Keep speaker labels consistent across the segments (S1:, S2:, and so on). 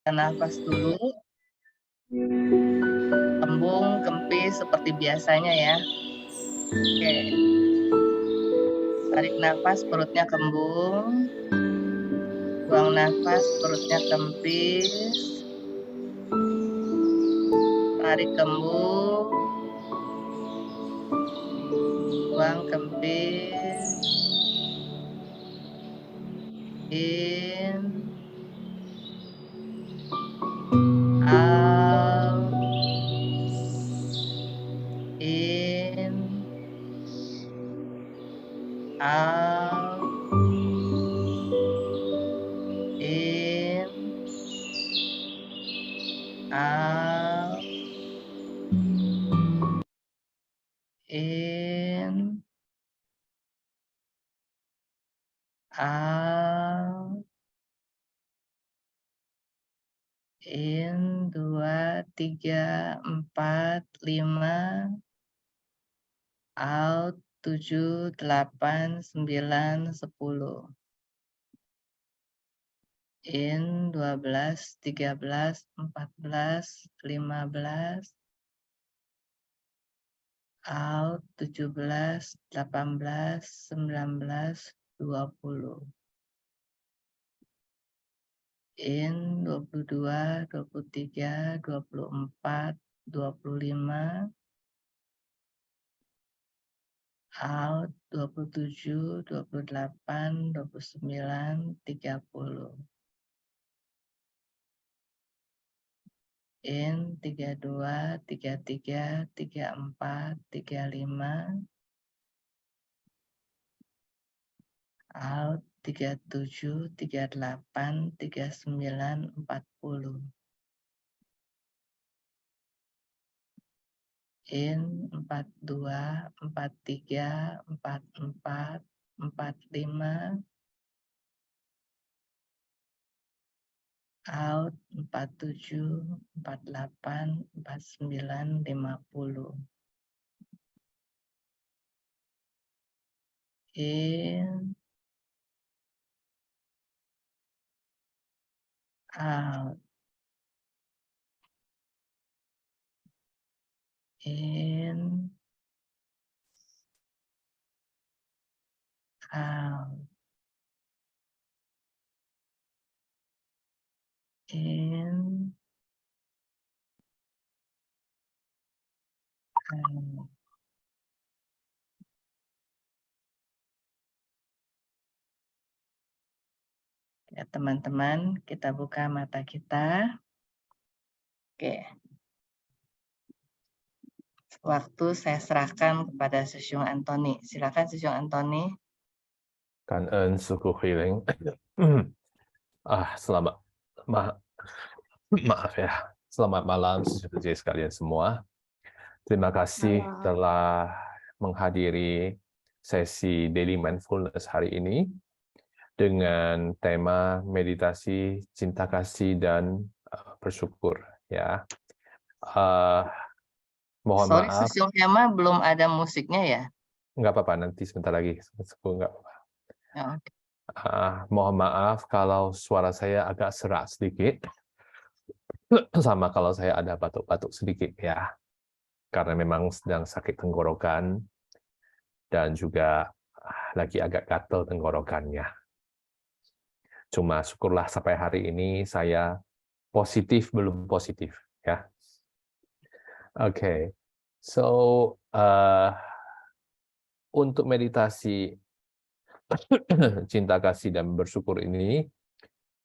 S1: Nafas dulu. Kembung, kempis seperti biasanya ya. Oke. Tarik nafas, perutnya kembung. Buang nafas, perutnya kempis. Tarik kembung. Buang kempis. In. Out. In. Out. In. Out. In. Out. In, 2, 3, 4, 5. Out, 7, 8, 9, 10. In, 12, 13, 14, 15. Out, 17, 18, 19, 20. In, 22, 23, 24, 25. Out, 27, 28, 29, 30. In, 32, 33, 34, 35. Out, 37, 38, 39, 40. In, 42, 43, 44, 45. Out, 47, 48, 49, 50. In, out. In, out. In, out. Ya, teman-teman, kita buka mata kita. Oke. Waktu saya serahkan kepada Susyung Antoni. Silakan Susyung Antoni.
S2: 感恩师父慧灵。Selamat maaf ya. Selamat malam saudara sekalian semua. Terima kasih telah menghadiri sesi Daily Mindfulness hari ini dengan tema meditasi, cinta kasih dan bersyukur ya. Mohon
S1: Sorry,
S2: maaf.
S1: Susyung Hema belum ada musiknya ya?
S2: Nggak apa-apa, nanti sebentar lagi. Nggak apa-apa.
S1: Ya, oke.
S2: Mohon maaf kalau suara saya agak serak sedikit, sama kalau saya ada batuk-batuk sedikit ya, karena memang sedang sakit tenggorokan dan juga lagi agak gatal tenggorokannya. Cuma syukurlah sampai hari ini saya positif belum positif ya. Oke, so untuk meditasi cinta kasih dan bersyukur ini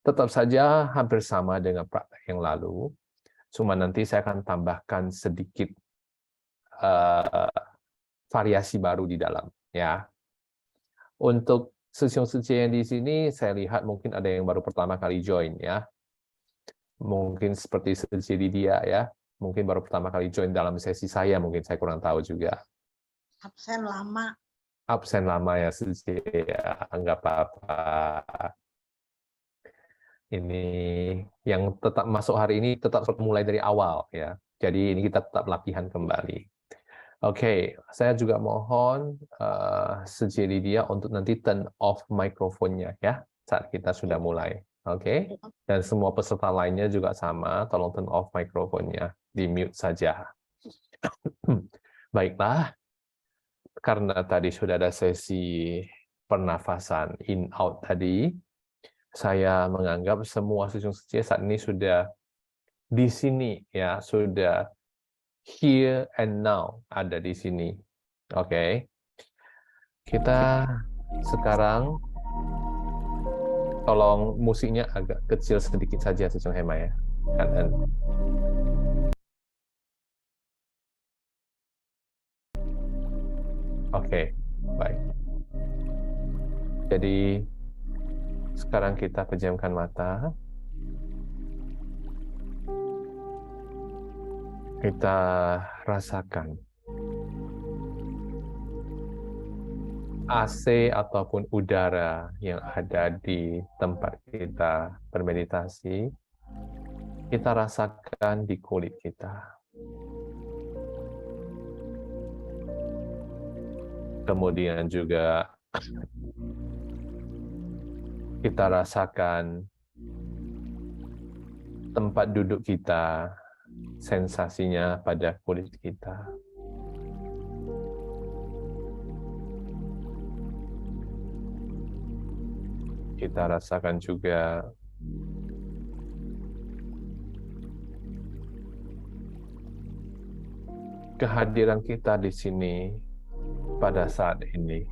S2: tetap saja hampir sama dengan praktek yang lalu, cuma nanti saya akan tambahkan sedikit variasi baru di dalam ya. Untuk suci yang di sini saya lihat mungkin ada yang baru pertama kali join ya. Mungkin seperti suci Lydia ya, mungkin baru pertama kali join dalam sesi saya, mungkin saya kurang tahu juga.
S3: Absen lama.
S2: Absen lama ya suci ya, nggak apa-apa. Ini yang tetap masuk hari ini tetap mulai dari awal ya. Jadi ini kita tetap latihan kembali. Oke, saya juga mohon Suci Lydia untuk nanti turn off mikrofonnya ya saat kita sudah mulai. Oke. Dan semua peserta lainnya juga sama, tolong turn off mikrofonnya, di mute saja. Baiklah, karena tadi sudah ada sesi pernafasan in-out tadi, saya menganggap semua sejung suci saat ini sudah di sini, ya, sudah here and now, ada di sini. Oke. Kita sekarang tolong musiknya agak kecil sedikit saja, Sejong Hema ya. Kanan. Oke, baik. Jadi sekarang kita pejamkan mata. Kita rasakan AC ataupun udara yang ada di tempat kita bermeditasi, kita rasakan di kulit kita. Kemudian juga kita rasakan tempat duduk kita, sensasinya pada kulit kita. Kita rasakan juga kehadiran kita di sini pada saat ini.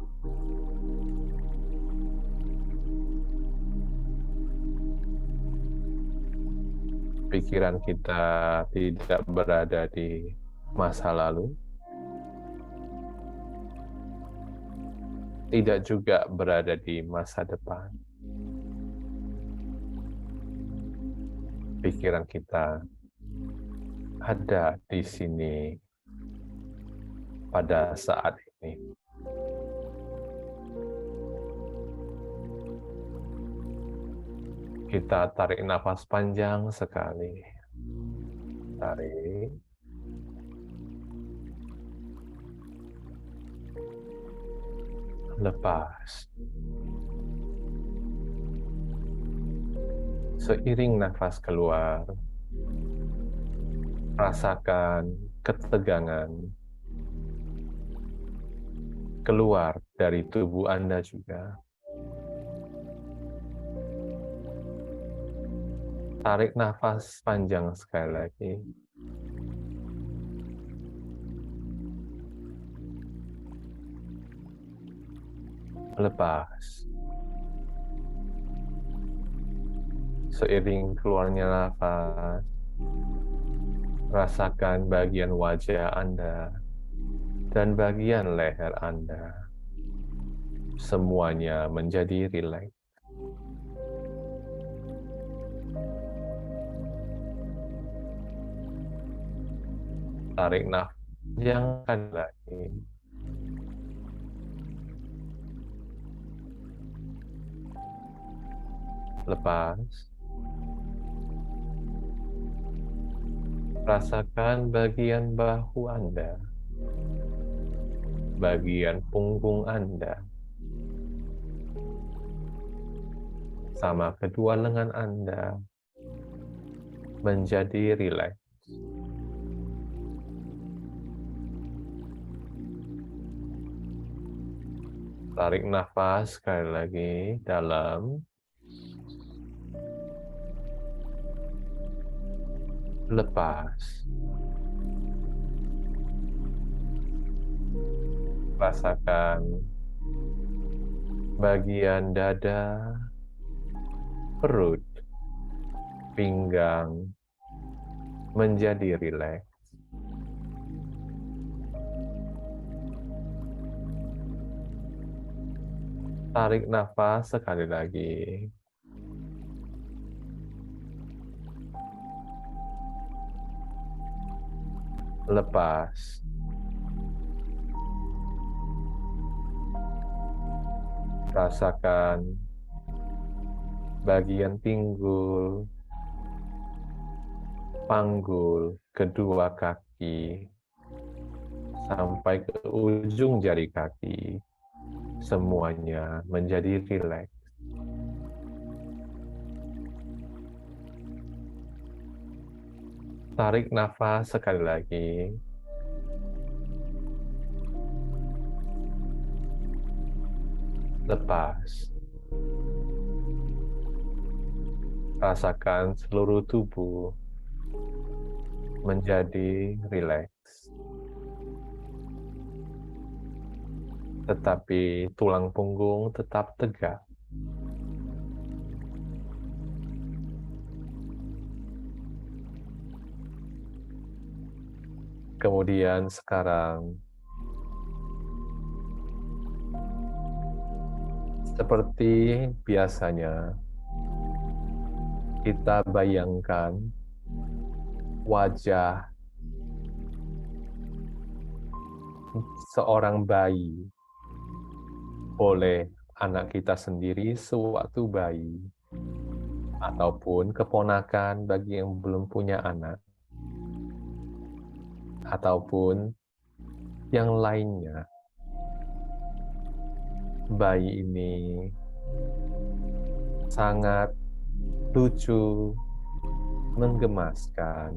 S2: Pikiran kita tidak berada di masa lalu, tidak juga berada di masa depan. Pikiran kita ada di sini pada saat ini. Kita tarik nafas panjang sekali. Tarik. Lepas. Seiring nafas keluar, rasakan ketegangan keluar dari tubuh Anda juga. Tarik nafas panjang sekali lagi. Lepas. Seiring keluarnya nafas, rasakan bagian wajah Anda dan bagian leher Anda. Semuanya menjadi rileks. Tarik nafas panjang lagi. Lepas. Rasakan bagian bahu Anda, bagian punggung Anda, sama kedua lengan Anda menjadi rileks. Tarik nafas sekali lagi dalam. Lepas. Rasakan bagian dada, perut, pinggang menjadi rileks. Tarik nafas sekali lagi. Lepas. Rasakan bagian pinggul, panggul, kedua kaki, sampai ke ujung jari kaki. Semuanya menjadi rileks. Tarik nafas sekali lagi. Lepas. Rasakan seluruh tubuh menjadi rileks. Tetapi tulang punggung tetap tegak. Kemudian sekarang, seperti biasanya, kita bayangkan wajah seorang bayi, boleh anak kita sendiri sewaktu bayi, ataupun keponakan bagi yang belum punya anak, ataupun yang lainnya. Bayi ini sangat lucu, menggemaskan,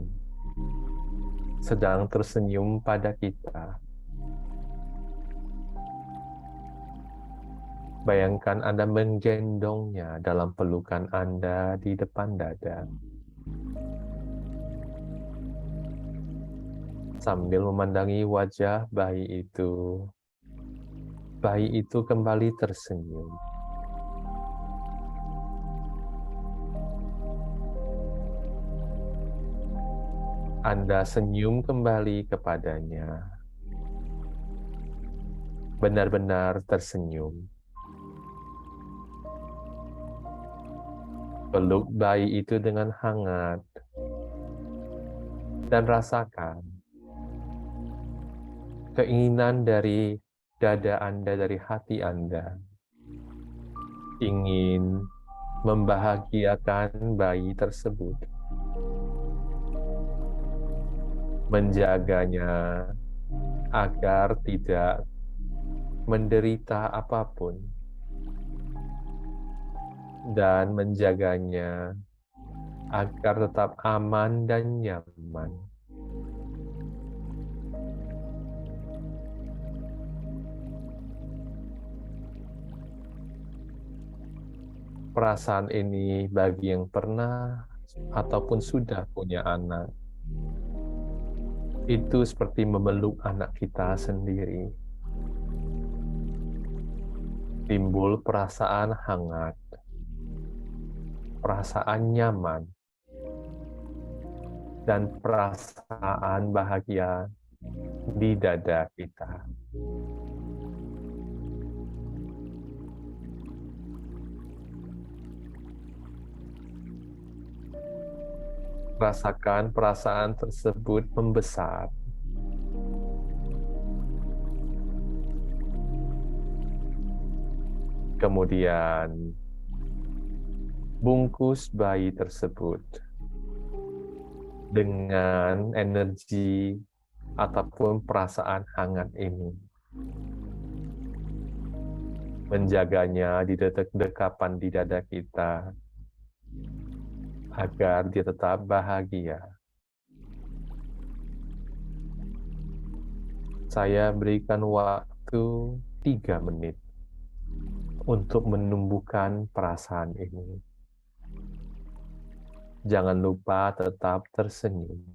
S2: sedang tersenyum pada kita. Bayangkan Anda menggendongnya dalam pelukan Anda di depan dada. Sambil memandangi wajah bayi itu kembali tersenyum. Anda senyum kembali kepadanya. Benar-benar tersenyum. Peluk bayi itu dengan hangat. Dan rasakan keinginan dari dada Anda, dari hati Anda. Ingin membahagiakan bayi tersebut. Menjaganya agar tidak menderita apapun. Dan menjaganya agar tetap aman dan nyaman. Perasaan ini bagi yang pernah ataupun sudah punya anak, itu seperti memeluk anak kita sendiri. Timbul perasaan hangat, perasaan nyaman, dan perasaan bahagia di dada kita. Rasakan perasaan tersebut membesar. Kemudian, bungkus bayi tersebut dengan energi ataupun perasaan hangat ini. Menjaganya di dekapan di dada kita, agar dia tetap bahagia. Saya berikan waktu 3 menit untuk menumbuhkan perasaan ini. Jangan lupa tetap tersenyum.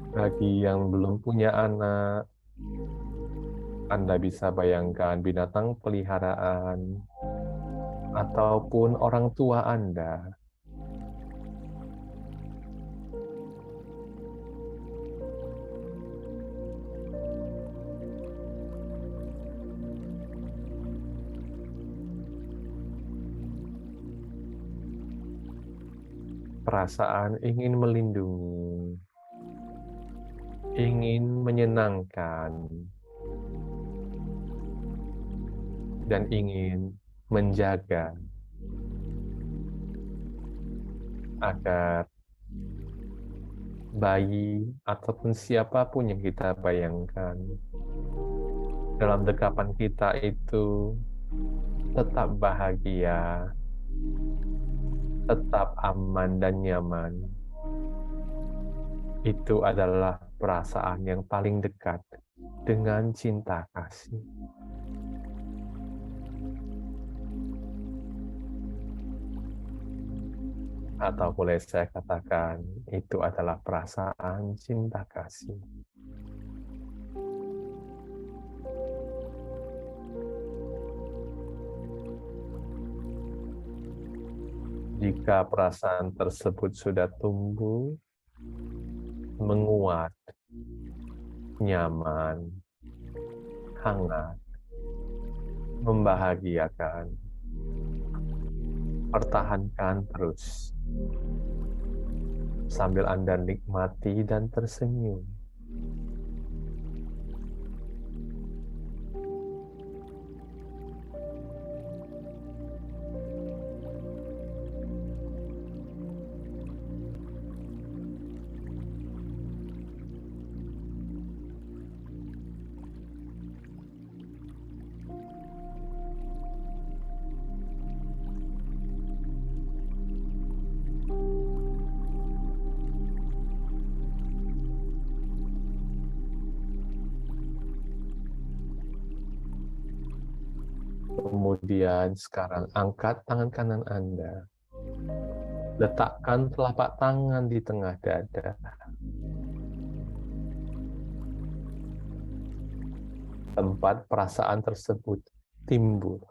S2: Bagi yang belum punya anak, Anda bisa bayangkan binatang peliharaan ataupun orang tua Anda. perasaan ingin melindungi, ingin menyenangkan, dan ingin menjaga agar bayi ataupun siapapun yang kita bayangkan dalam dekapan kita itu tetap bahagia, tetap aman dan nyaman. Itu adalah perasaan yang paling dekat dengan cinta kasih. Atau boleh saya katakan, itu adalah perasaan cinta kasih. Jika perasaan tersebut sudah tumbuh, menguat, nyaman, hangat, membahagiakan, pertahankan terus sambil Anda nikmati dan tersenyum. Kemudian sekarang angkat tangan kanan Anda. Letakkan telapak tangan di tengah dada. Tempat perasaan tersebut timbul.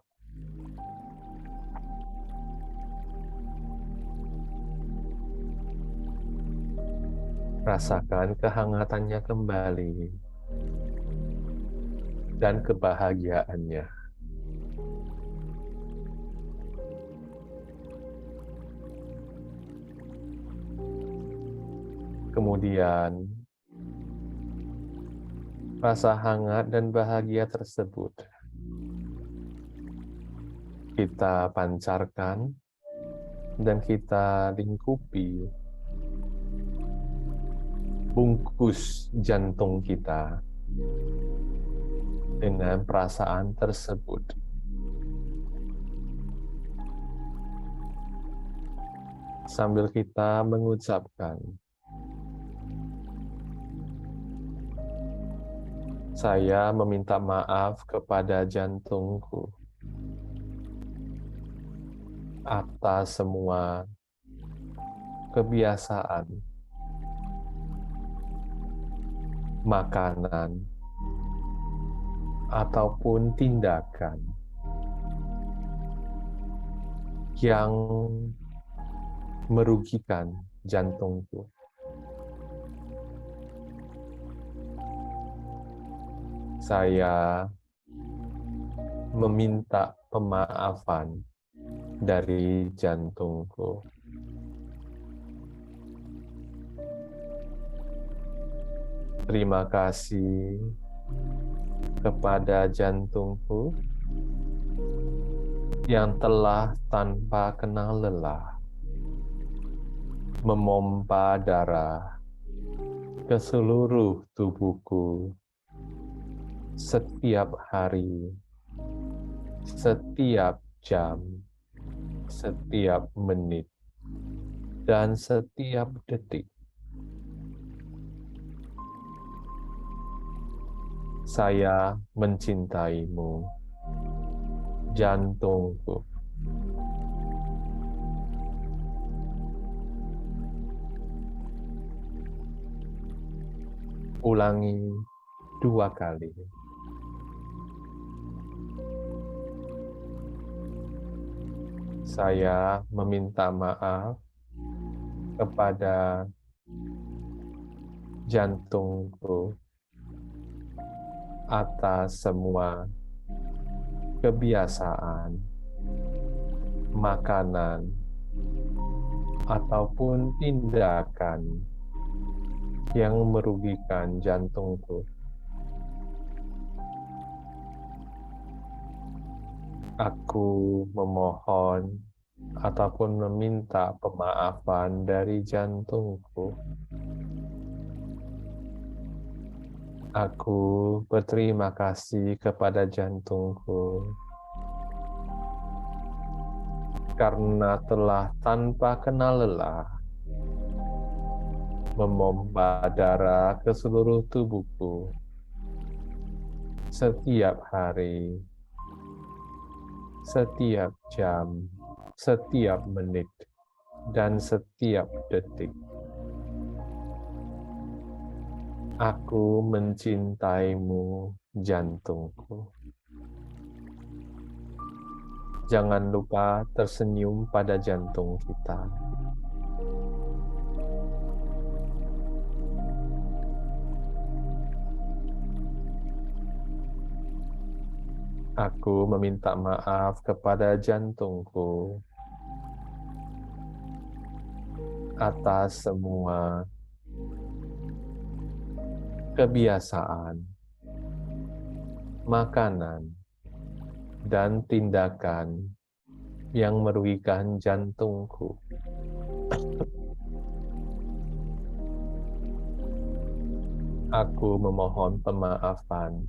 S2: Rasakan kehangatannya kembali dan kebahagiaannya. Kemudian, rasa hangat dan bahagia tersebut kita pancarkan dan kita lingkupi bungkus jantung kita dengan perasaan tersebut. Sambil kita mengucapkan, saya meminta maaf kepada jantungku atas semua kebiasaan, makanan, ataupun tindakan yang merugikan jantungku. Saya meminta pemaafan dari jantungku. Terima kasih kepada jantungku yang telah tanpa kenal lelah memompa darah ke seluruh tubuhku setiap hari, setiap jam, setiap menit, dan setiap detik. Saya mencintaimu, jantungku. Ulangi 2 kali. Saya meminta maaf kepada jantungku atas semua kebiasaan, makanan, ataupun tindakan yang merugikan jantungku. Aku memohon ataupun meminta pemaafan dari jantungku. Aku berterima kasih kepada jantungku karena telah tanpa kenal lelah memompa darah ke seluruh tubuhku setiap hari, setiap jam, setiap menit, dan setiap detik. Aku mencintaimu, jantungku. Jangan lupa tersenyum pada jantung kita. Aku meminta maaf kepada jantungku atas semua kebiasaan, makanan, dan tindakan yang merugikan jantungku. Aku memohon pemaafan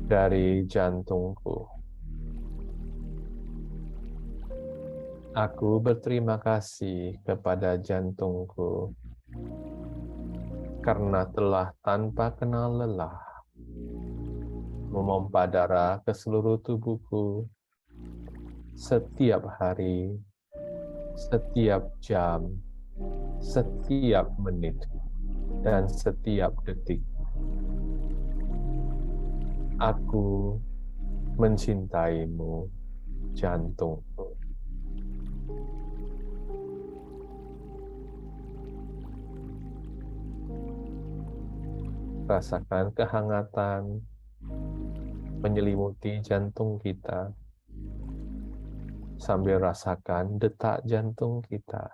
S2: dari jantungku. Aku berterima kasih kepada jantungku karena telah tanpa kenal lelah memompa darah ke seluruh tubuhku setiap hari, setiap jam, setiap menit, dan setiap detik. Aku mencintaimu, jantungku. Rasakan kehangatan menyelimuti jantung kita, sambil rasakan detak jantung kita.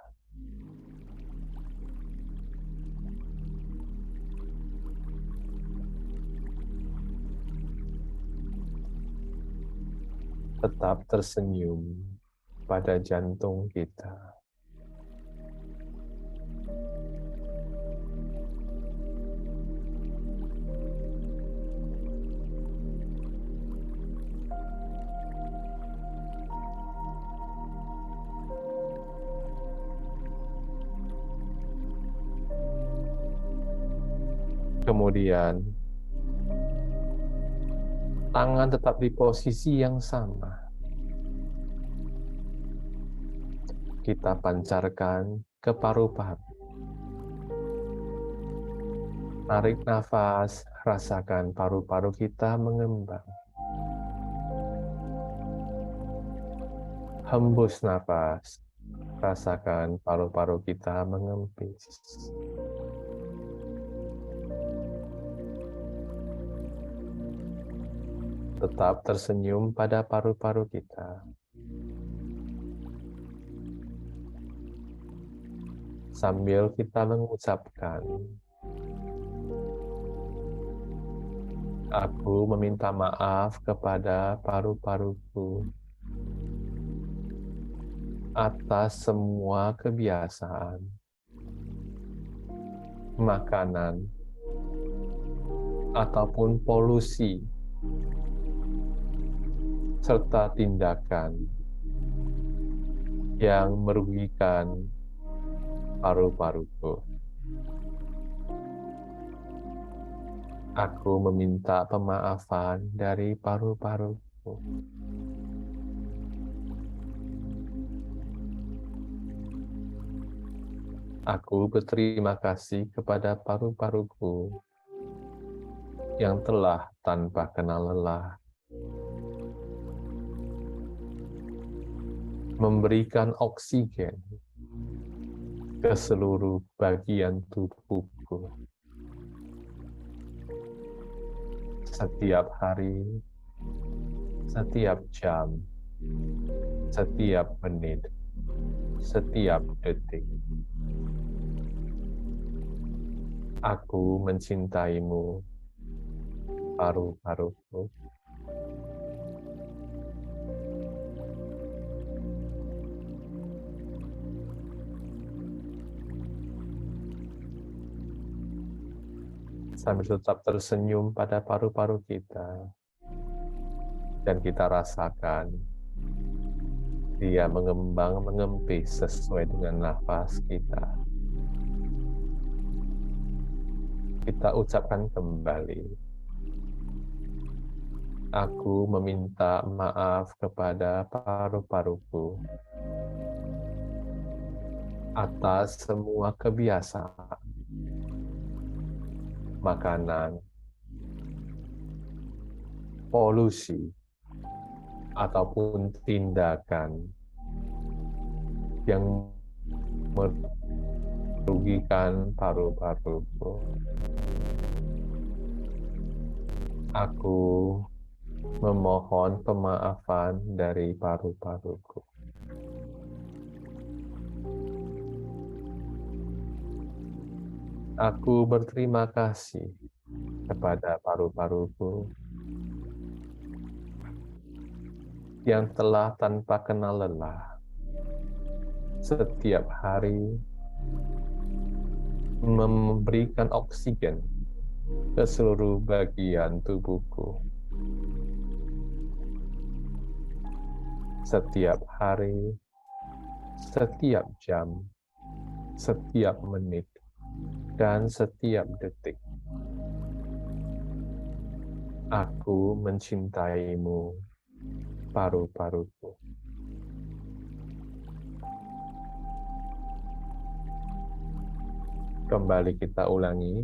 S2: Tetap tersenyum pada jantung kita. Kemudian, tangan tetap di posisi yang sama. Kita pancarkan ke paru-paru. Tarik nafas, rasakan paru-paru kita mengembang. Hembus nafas, rasakan paru-paru kita mengempis. Tetap tersenyum pada paru-paru kita. Sambil kita mengucapkan, aku meminta maaf kepada paru-paruku atas semua kebiasaan, makanan, ataupun polusi, serta tindakan yang merugikan paru-paruku. Aku meminta pemaafan dari paru-paruku. Aku berterima kasih kepada paru-paruku yang telah tanpa kenal lelah memberikan oksigen ke seluruh bagian tubuhku. Setiap hari, setiap jam, setiap menit, setiap detik. Aku mencintaimu, paru-paruku. Sambil tetap tersenyum pada paru-paru kita. Dan kita rasakan dia mengembang, mengempis sesuai dengan nafas kita. Kita ucapkan kembali. Aku meminta maaf kepada paru-paruku atas semua kebiasaan, makanan, polusi, ataupun tindakan yang merugikan paru-paruku. Aku memohon pemaafan dari paru-paruku. Aku berterima kasih kepada paru-paruku yang telah tanpa kenal lelah setiap hari memberikan oksigen ke seluruh bagian tubuhku. Setiap hari, setiap jam, setiap menit, dan setiap detik. Aku mencintaimu, paru-paruku. Kembali kita ulangi.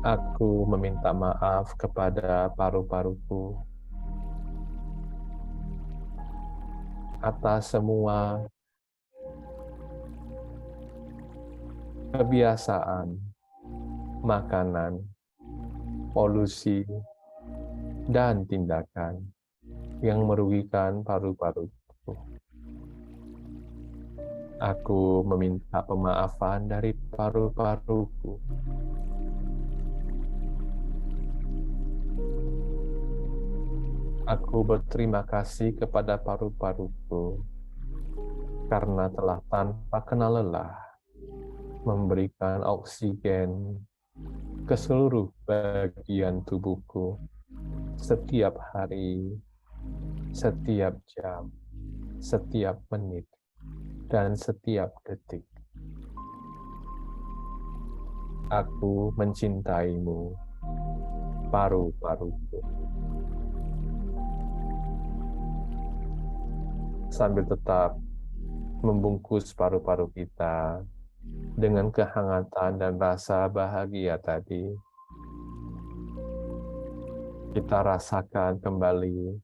S2: Aku meminta maaf kepada paru-paruku atas semua kebiasaan, makanan, polusi, dan tindakan yang merugikan paru-paruku. Aku meminta pemaafan dari paru-paruku. Aku berterima kasih kepada paru-paruku karena telah tanpa kenal lelah memberikan oksigen ke seluruh bagian tubuhku setiap hari, setiap jam, setiap menit, dan setiap detik. Aku mencintaimu, paru-paruku. Sambil tetap membungkus paru-paru kita dengan kehangatan dan rasa bahagia tadi, kita rasakan kembali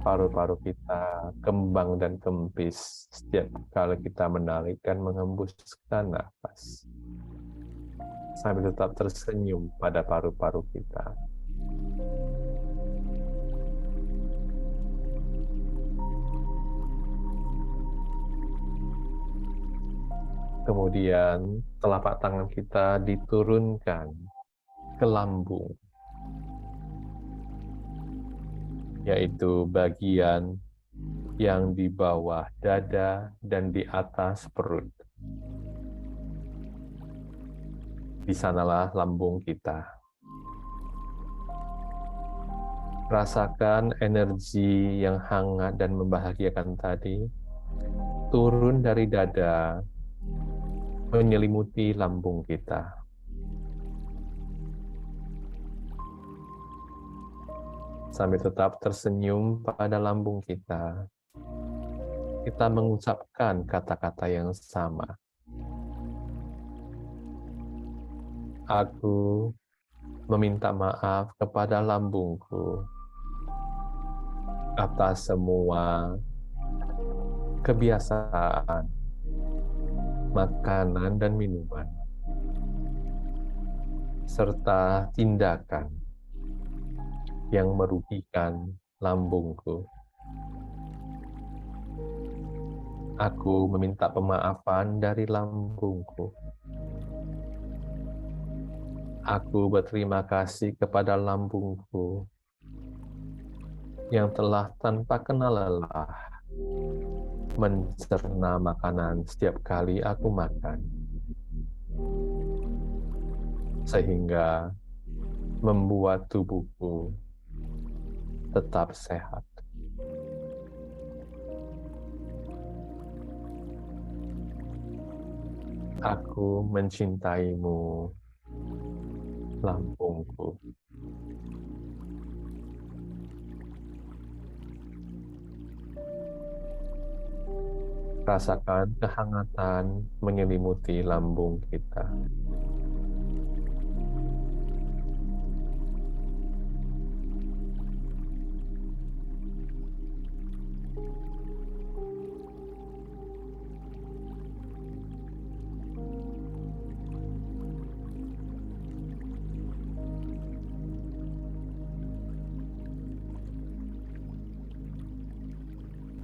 S2: paru-paru kita kembang dan kempis setiap kali kita menarik dan mengembuskan nafas. Sambil tetap tersenyum pada paru-paru kita. Kemudian telapak tangan kita diturunkan ke lambung, yaitu bagian yang di bawah dada dan di atas perut. Di sanalah lambung kita. Rasakan energi yang hangat dan membahagiakan tadi turun dari dada, menyelimuti lambung kita. Sambil tetap tersenyum pada lambung kita, kita mengucapkan kata-kata yang sama. Aku meminta maaf kepada lambungku atas semua kebiasaan, makanan dan minuman, serta tindakan yang merugikan lambungku. Aku meminta pemaafan dari lambungku. Aku berterima kasih kepada lambungku yang telah tanpa kenal lelah mencerna makanan setiap kali aku makan, sehingga membuat tubuhku tetap sehat. Aku mencintaimu, lambungku. Rasakan kehangatan menyelimuti lambung kita.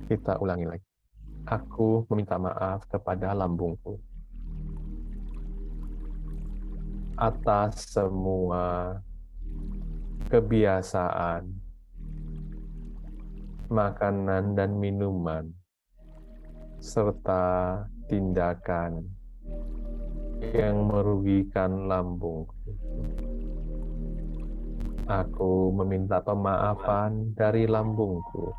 S2: Kita ulangi lagi. Aku meminta maaf kepada lambungku atas semua kebiasaan, makanan dan minuman, serta tindakan yang merugikan lambungku. Aku meminta pemaafan dari lambungku.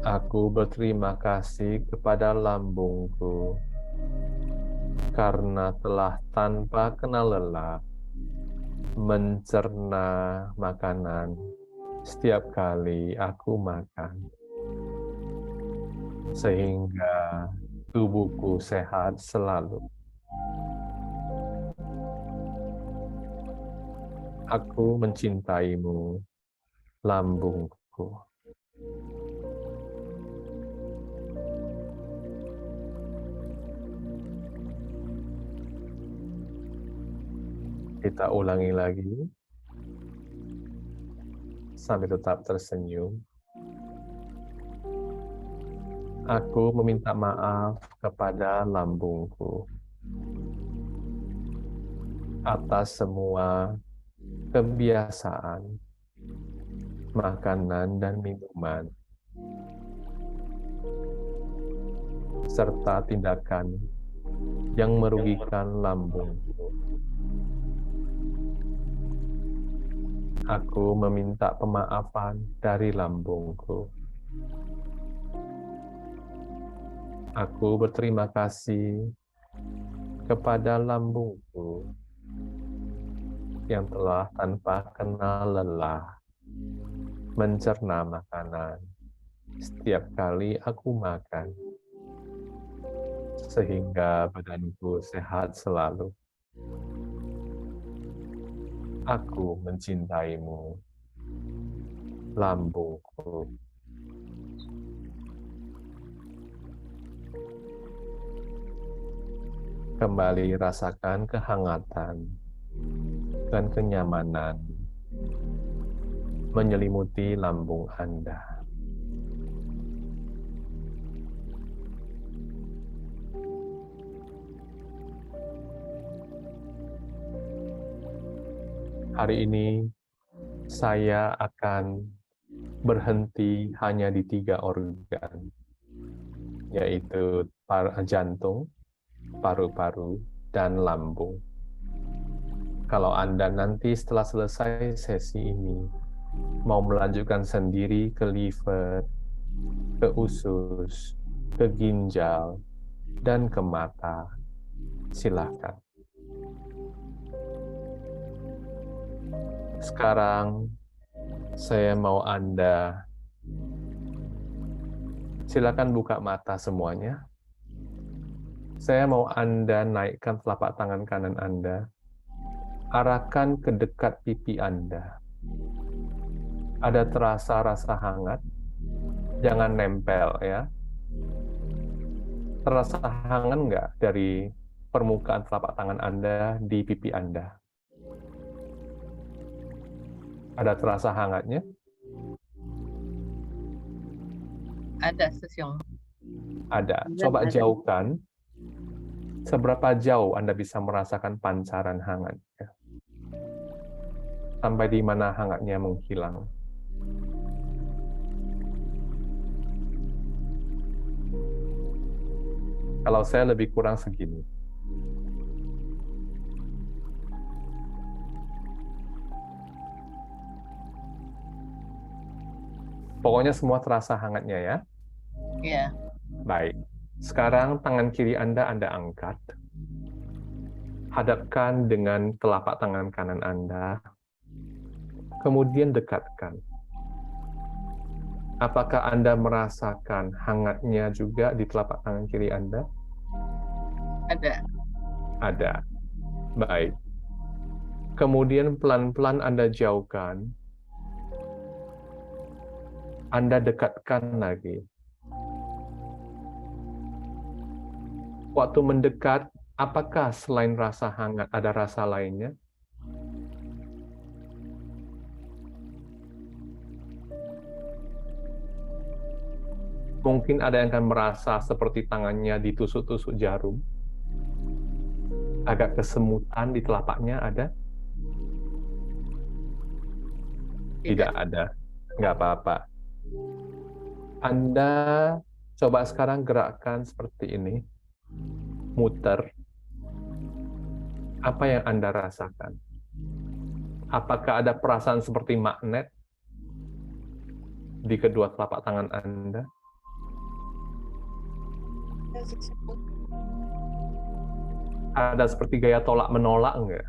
S2: Aku berterima kasih kepada lambungku karena telah tanpa kenal lelah mencerna makanan setiap kali aku makan, sehingga tubuhku sehat selalu. Aku mencintaimu, lambungku. Kita ulangi lagi, sambil tetap tersenyum. Aku meminta maaf kepada lambungku atas semua kebiasaan, makanan dan minuman, serta tindakan yang merugikan lambungku. Aku meminta pemaafan dari lambungku. Aku berterima kasih kepada lambungku yang telah tanpa kenal lelah mencerna makanan setiap kali aku makan, sehingga badanku sehat selalu. Aku mencintaimu, lambungku. Kembali rasakan kehangatan dan kenyamanan menyelimuti lambung Anda. Hari ini saya akan berhenti hanya di 3 organ, yaitu jantung, paru-paru, dan lambung. Kalau Anda nanti setelah selesai sesi ini mau melanjutkan sendiri ke liver, ke usus, ke ginjal, dan ke mata, silakan. Sekarang saya mau Anda silakan buka mata semuanya. Saya mau Anda naikkan telapak tangan kanan Anda, arahkan ke dekat pipi Anda. Ada terasa rasa hangat? Jangan nempel ya. Terasa hangat nggak dari permukaan telapak tangan Anda di pipi Anda? Ada terasa hangatnya?
S1: Ada Susyung.
S2: Ada.
S3: Ada,
S2: Coba
S3: ada.
S2: jauhkan. Seberapa jauh Anda bisa merasakan pancaran hangatnya? Sampai di mana hangatnya menghilang? Kalau saya lebih kurang segini. Pokoknya semua terasa hangatnya ya.
S1: Iya.
S2: Baik. Sekarang tangan kiri Anda angkat. Hadapkan dengan telapak tangan kanan Anda. Kemudian dekatkan. Apakah Anda merasakan hangatnya juga di telapak tangan kiri Anda?
S1: Ada.
S2: Ada. Baik. Kemudian pelan-pelan Anda jauhkan. Anda dekatkan lagi. Waktu mendekat, apakah selain rasa hangat ada rasa lainnya? Mungkin ada yang akan merasa seperti tangannya ditusuk-tusuk jarum. Agak kesemutan di telapaknya ada? Tidak ada. Nggak apa-apa. Anda coba sekarang gerakkan seperti ini. Muter. Apa yang Anda rasakan? Apakah ada perasaan seperti magnet di kedua telapak tangan Anda? Ada seperti gaya tolak-menolak enggak?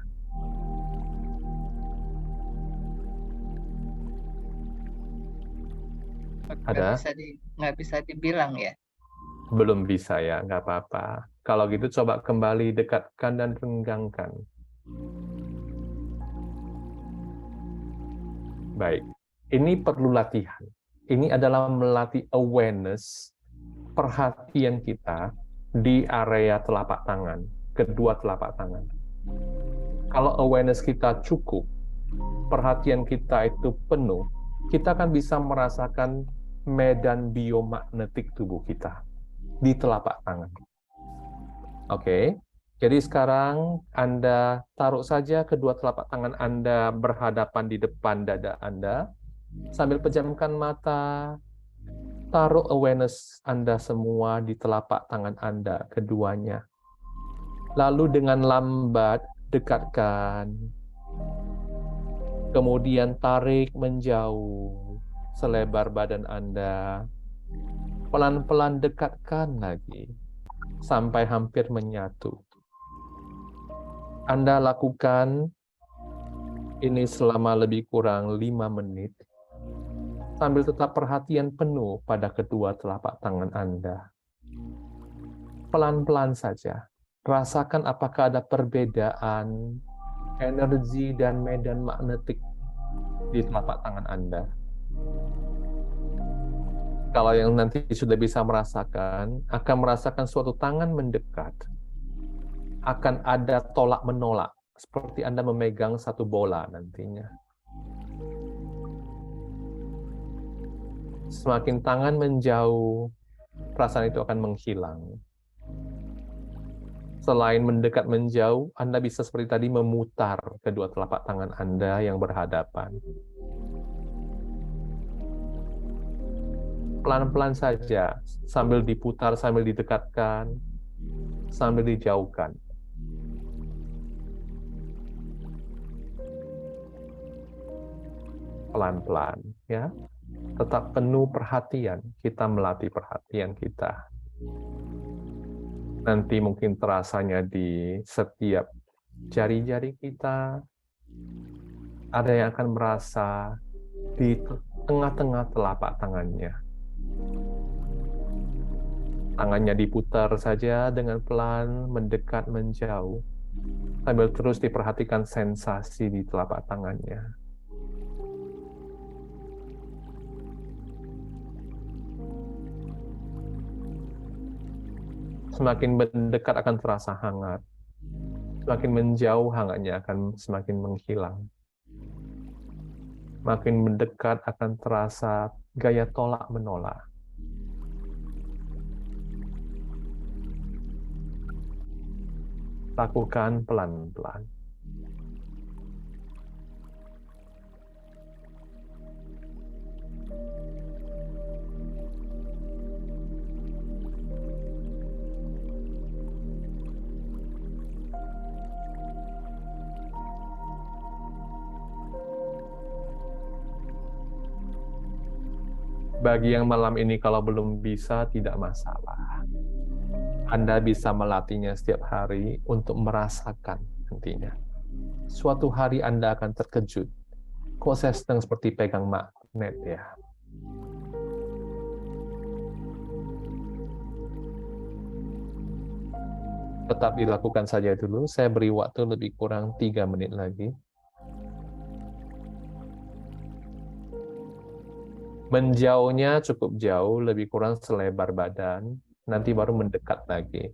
S2: Ada?
S1: Nggak bisa dibilang ya.
S2: Belum bisa ya, nggak apa-apa. Kalau gitu coba kembali dekatkan dan renggangkan. Baik, ini perlu latihan. Ini adalah melatih awareness, perhatian kita di area telapak tangan, kedua telapak tangan. Kalau awareness kita cukup, perhatian kita itu penuh, kita akan bisa merasakan medan biomagnetik tubuh kita di telapak tangan. Oke, jadi sekarang Anda taruh saja kedua telapak tangan Anda berhadapan di depan dada Anda, sambil pejamkan mata, taruh awareness Anda semua di telapak tangan Anda, keduanya. Lalu dengan lambat, dekatkan. Kemudian tarik menjauh, selebar badan Anda. Pelan-pelan dekatkan lagi, sampai hampir menyatu. Anda lakukan ini selama lebih kurang 5 menit, sambil tetap perhatian penuh pada kedua telapak tangan Anda. Pelan-pelan saja, rasakan apakah ada perbedaan energi dan medan magnetik di telapak tangan Anda. Kalau yang nanti sudah bisa merasakan, akan merasakan suatu tangan mendekat. Akan ada tolak-menolak, seperti Anda memegang satu bola nantinya. Semakin tangan menjauh, perasaan itu akan menghilang. Selain mendekat menjauh, Anda bisa seperti tadi memutar kedua telapak tangan Anda yang berhadapan. Pelan-pelan saja, sambil diputar, sambil didekatkan, sambil dijauhkan. Pelan-pelan, ya. Tetap penuh perhatian, kita melatih perhatian kita. Nanti mungkin terasanya di setiap jari-jari kita, ada yang akan merasa di tengah-tengah telapak tangannya. Tangannya diputar saja dengan pelan, mendekat, menjauh, sambil terus diperhatikan sensasi di telapak tangannya. Semakin mendekat akan terasa hangat, semakin menjauh hangatnya akan semakin menghilang. Makin mendekat akan terasa gaya tolak-menolak. Lakukan pelan-pelan. Bagi yang malam ini kalau belum bisa, tidak masalah. Anda bisa melatihnya setiap hari untuk merasakan nantinya. Suatu hari Anda akan terkejut. Kok saya sedang seperti pegang magnet ya? Tetap dilakukan saja dulu. Saya beri waktu lebih kurang 3 menit lagi. Menjauhnya cukup jauh, lebih kurang selebar badan, nanti baru mendekat lagi.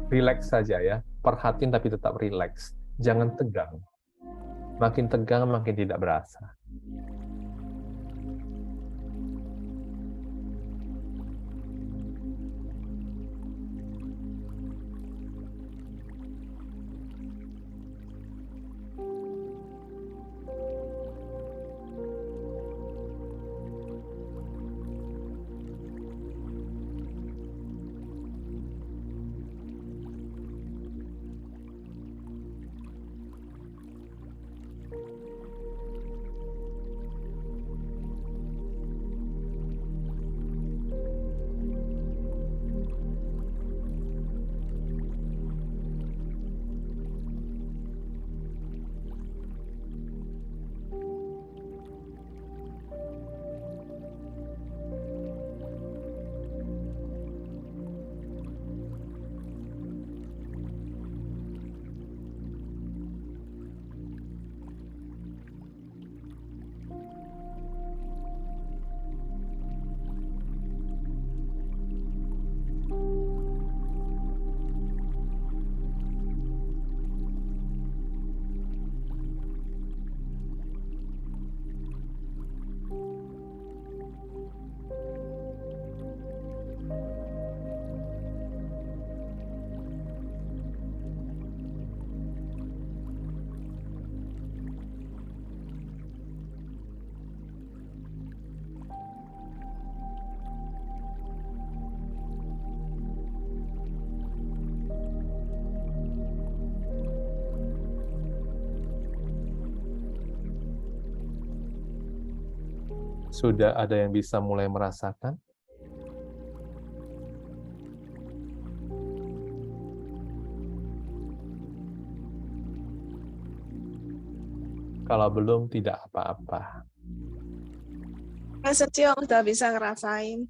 S2: Rileks saja ya, perhatiin tapi tetap rileks. Jangan tegang. Makin tegang, makin tidak berasa. Sudah ada yang bisa mulai merasakan? Kalau belum, tidak apa-apa.
S4: Mas Setio udah bisa ngerasain.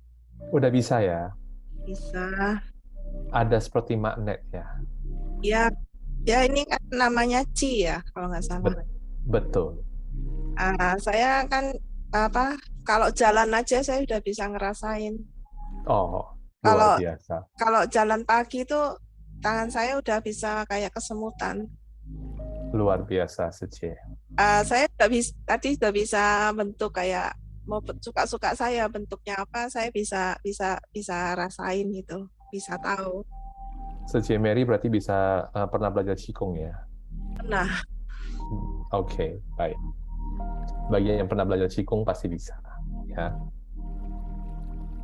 S2: Udah bisa ya?
S4: Bisa.
S2: Ada seperti magnet ya?
S4: Ya, ya ini kan namanya Qi ya, kalau nggak salah.
S2: Betul.
S4: Saya kan kalau jalan aja saya udah bisa ngerasain.
S2: Oh,
S4: Kalau
S2: luar biasa.
S4: kalau jalan pagi itu tangan saya udah bisa kayak kesemutan.
S2: Luar biasa, Sece.
S4: Saya tadi udah bisa bentuk kayak mau suka-suka saya bentuknya apa, saya bisa rasain gitu, bisa tahu.
S2: Sece Mary berarti bisa pernah belajar Qigong ya?
S4: Nah,
S2: Oke, baik. Bagi yang pernah belajar Qigong pasti bisa. Ya.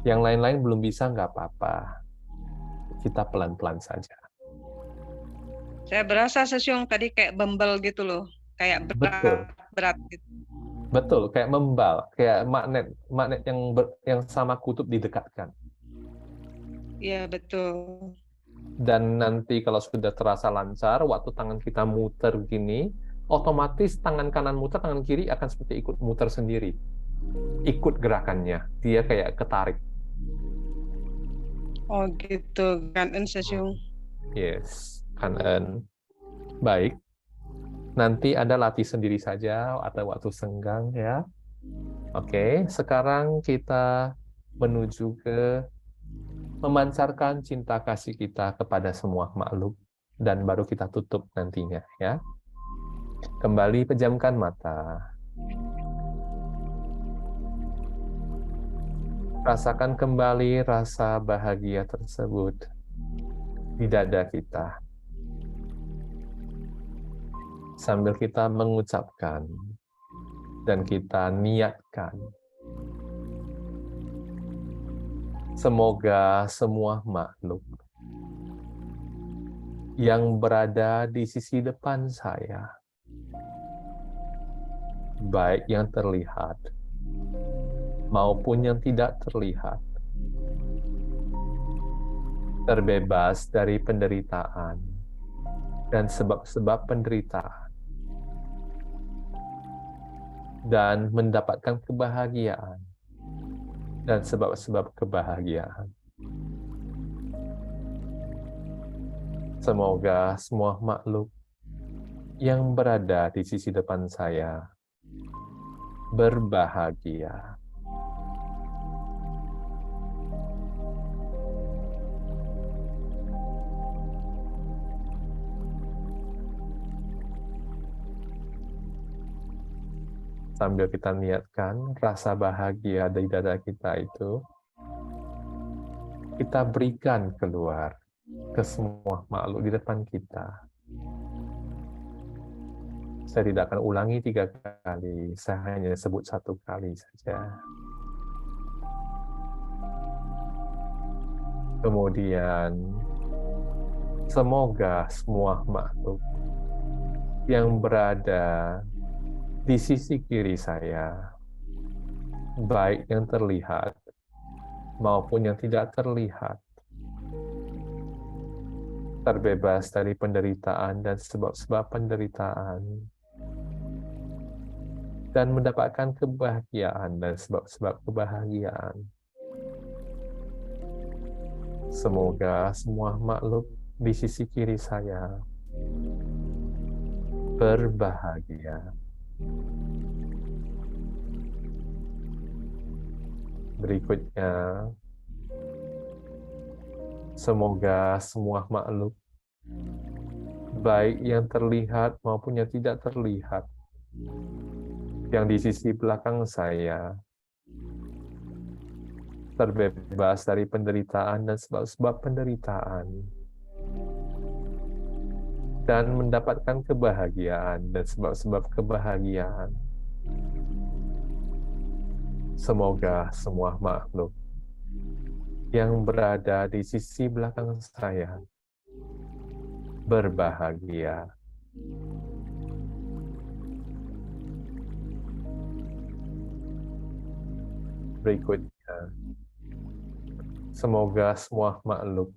S2: Yang lain-lain belum bisa, nggak apa-apa. Kita pelan-pelan saja.
S5: Saya berasa Sesyung tadi kayak bembel gitu loh, kayak berat gitu.
S2: Betul, kayak membal, kayak magnet yang sama kutub didekatkan.
S5: Iya, betul.
S2: Dan nanti kalau sudah terasa lancar, waktu tangan kita muter gini, otomatis tangan kanan muter, tangan kiri akan seperti ikut muter sendiri. ikut gerakannya. Dia kayak ketarik.
S5: Oh gitu, Kangen Sesyung.
S2: Yes, Kangen. Baik. Nanti Anda latih sendiri saja atau waktu senggang ya. Oke, sekarang kita menuju ke memancarkan cinta kasih kita kepada semua makhluk dan baru kita tutup nantinya ya. Kembali pejamkan mata. Rasakan kembali rasa bahagia tersebut di dada kita. Sambil kita mengucapkan dan kita niatkan. Semoga semua makhluk yang berada di sisi depan saya, baik yang terlihat maupun yang tidak terlihat, terbebas dari penderitaan dan sebab-sebab penderitaan, dan mendapatkan kebahagiaan dan sebab-sebab kebahagiaan. Semoga semua makhluk yang berada di sisi depan saya berbahagia. Sambil kita niatkan rasa bahagia dari dada kita itu, kita berikan keluar ke semua makhluk di depan kita. Saya tidak akan ulangi 3 kali, saya hanya sebut 1 kali saja. Kemudian, semoga semua makhluk yang berada di sisi kiri saya, baik yang terlihat maupun yang tidak terlihat, terbebas dari penderitaan dan sebab-sebab penderitaan, dan mendapatkan kebahagiaan dan sebab-sebab kebahagiaan. Semoga semua makhluk di sisi kiri saya berbahagia. Berikutnya, semoga semua makhluk, baik yang terlihat maupun yang tidak terlihat, yang di sisi belakang saya, terbebas dari penderitaan dan sebab-sebab penderitaan, dan mendapatkan kebahagiaan dan sebab-sebab kebahagiaan. Semoga semua makhluk yang berada di sisi belakang saya berbahagia. Berikutnya, semoga semua makhluk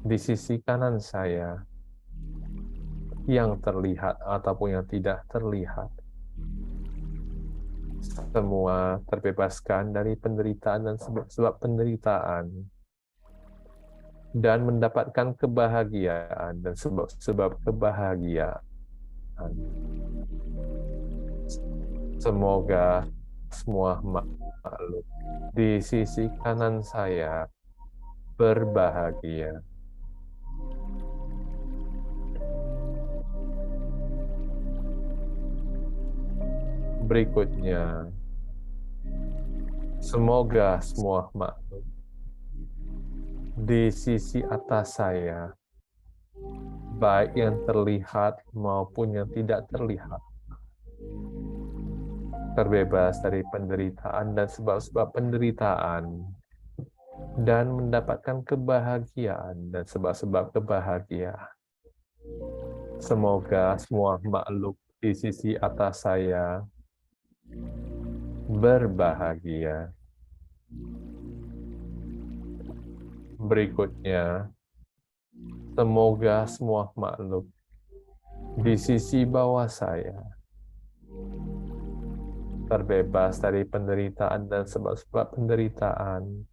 S2: di sisi kanan saya yang terlihat ataupun yang tidak terlihat, semua terbebaskan dari penderitaan dan sebab penderitaan, dan mendapatkan kebahagiaan dan sebab-sebab kebahagiaan. Semoga semua makhluk di sisi kanan saya berbahagia. Berikutnya, semoga semua makhluk di sisi atas saya, baik yang terlihat maupun yang tidak terlihat, terbebas dari penderitaan dan sebab-sebab penderitaan, dan mendapatkan kebahagiaan dan sebab-sebab kebahagiaan. Semoga semua makhluk di sisi atas saya berbahagia. Berikutnya, semoga semua makhluk di sisi bawah saya, terbebas dari penderitaan dan sebab-sebab penderitaan,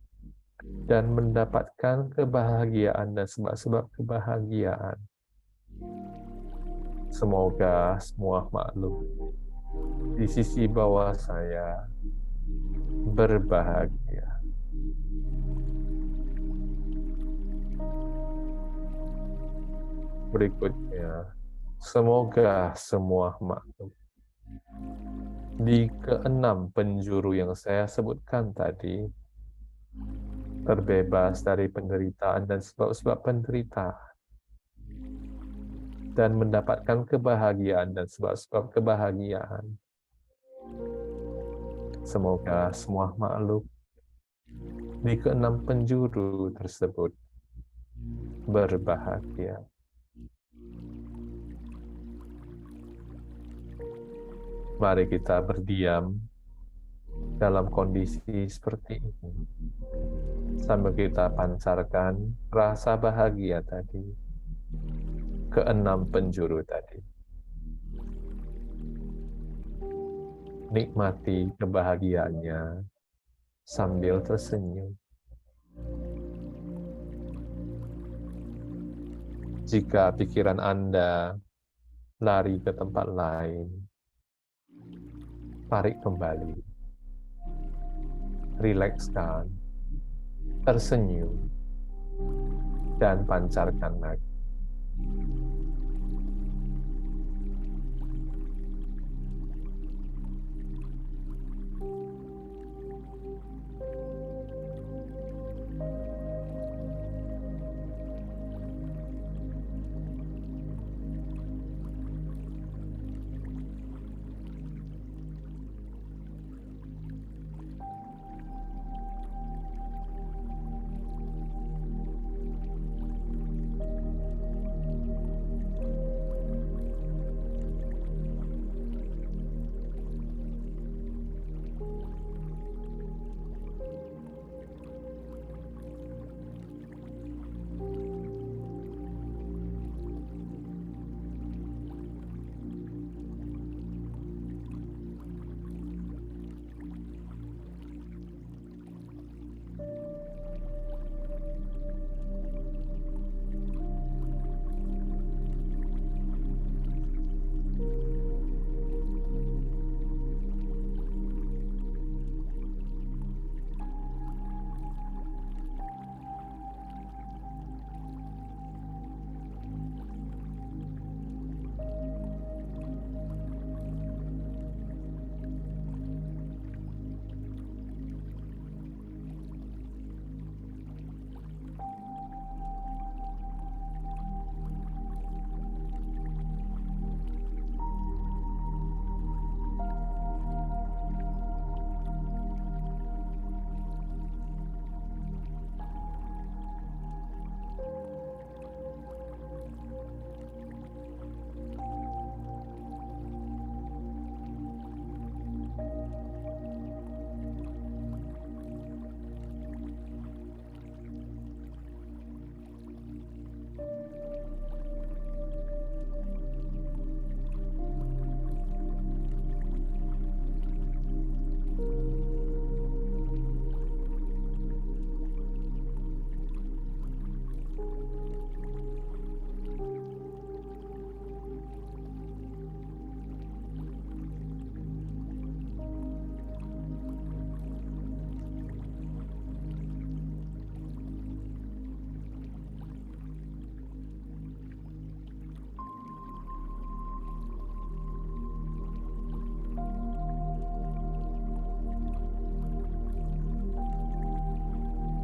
S2: dan mendapatkan kebahagiaan dan sebab-sebab kebahagiaan. Semoga semua makhluk di sisi bawah saya berbahagia. Berikutnya, semoga semua makhluk di keenam penjuru yang saya sebutkan tadi terbebas dari penderitaan dan sebab-sebab penderitaan, dan mendapatkan kebahagiaan dan sebab-sebab kebahagiaan. Semoga semua makhluk di keenam penjuru tersebut berbahagia. Mari kita berdiam dalam kondisi seperti ini, sambil kita pancarkan rasa bahagia tadi, keenam penjuru tadi. Nikmati kebahagiaannya sambil tersenyum. Jika pikiran Anda lari ke tempat lain, tarik kembali, rilekskan, tersenyum, dan pancarkan lagi.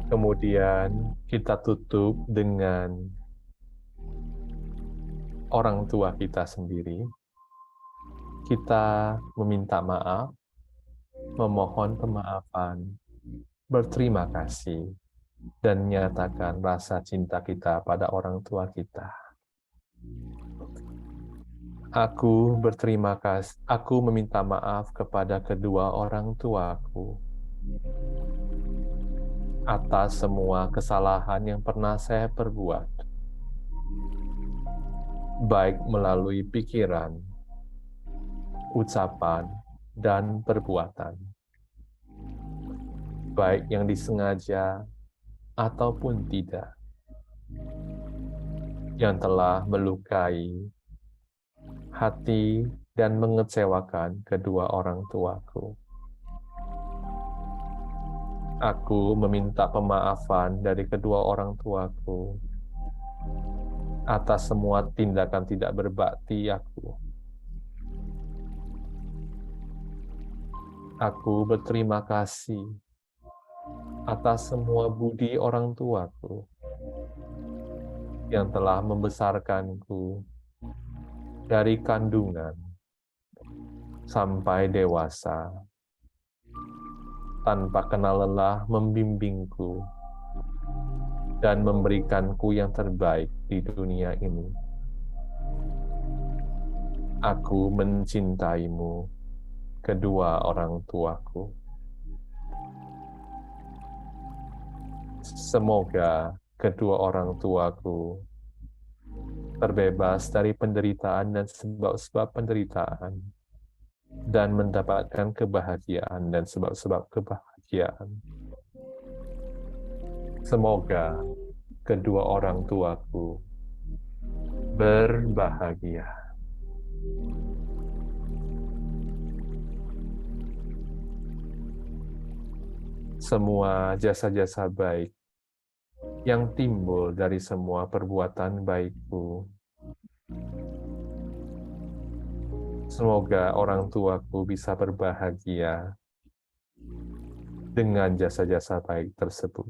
S2: Kemudian kita tutup dengan orang tua kita sendiri. Kita meminta maaf, memohon pemaafan, berterima kasih, dan menyatakan rasa cinta kita pada orang tua kita. Aku berterima kasih, aku meminta maaf kepada kedua orang tuaku atas semua kesalahan yang pernah saya perbuat, baik melalui pikiran, ucapan, dan perbuatan, baik yang disengaja ataupun tidak, yang telah melukai hati dan mengecewakan kedua orang tuaku. Aku meminta pemaafan dari kedua orang tuaku atas semua tindakan tidak berbakti aku. Aku berterima kasih atas semua budi orang tuaku yang telah membesarkanku dari kandungan sampai dewasa, tanpa kenal lelah membimbingku dan memberikanku yang terbaik di dunia ini. Aku mencintaimu, kedua orang tuaku. Semoga kedua orang tuaku terbebas dari penderitaan dan sebab-sebab penderitaan, dan mendapatkan kebahagiaan dan sebab-sebab kebahagiaan. Semoga kedua orang tuaku berbahagia. Semua jasa-jasa baik yang timbul dari semua perbuatan baikku, semoga orang tuaku bisa berbahagia dengan jasa-jasa baik tersebut.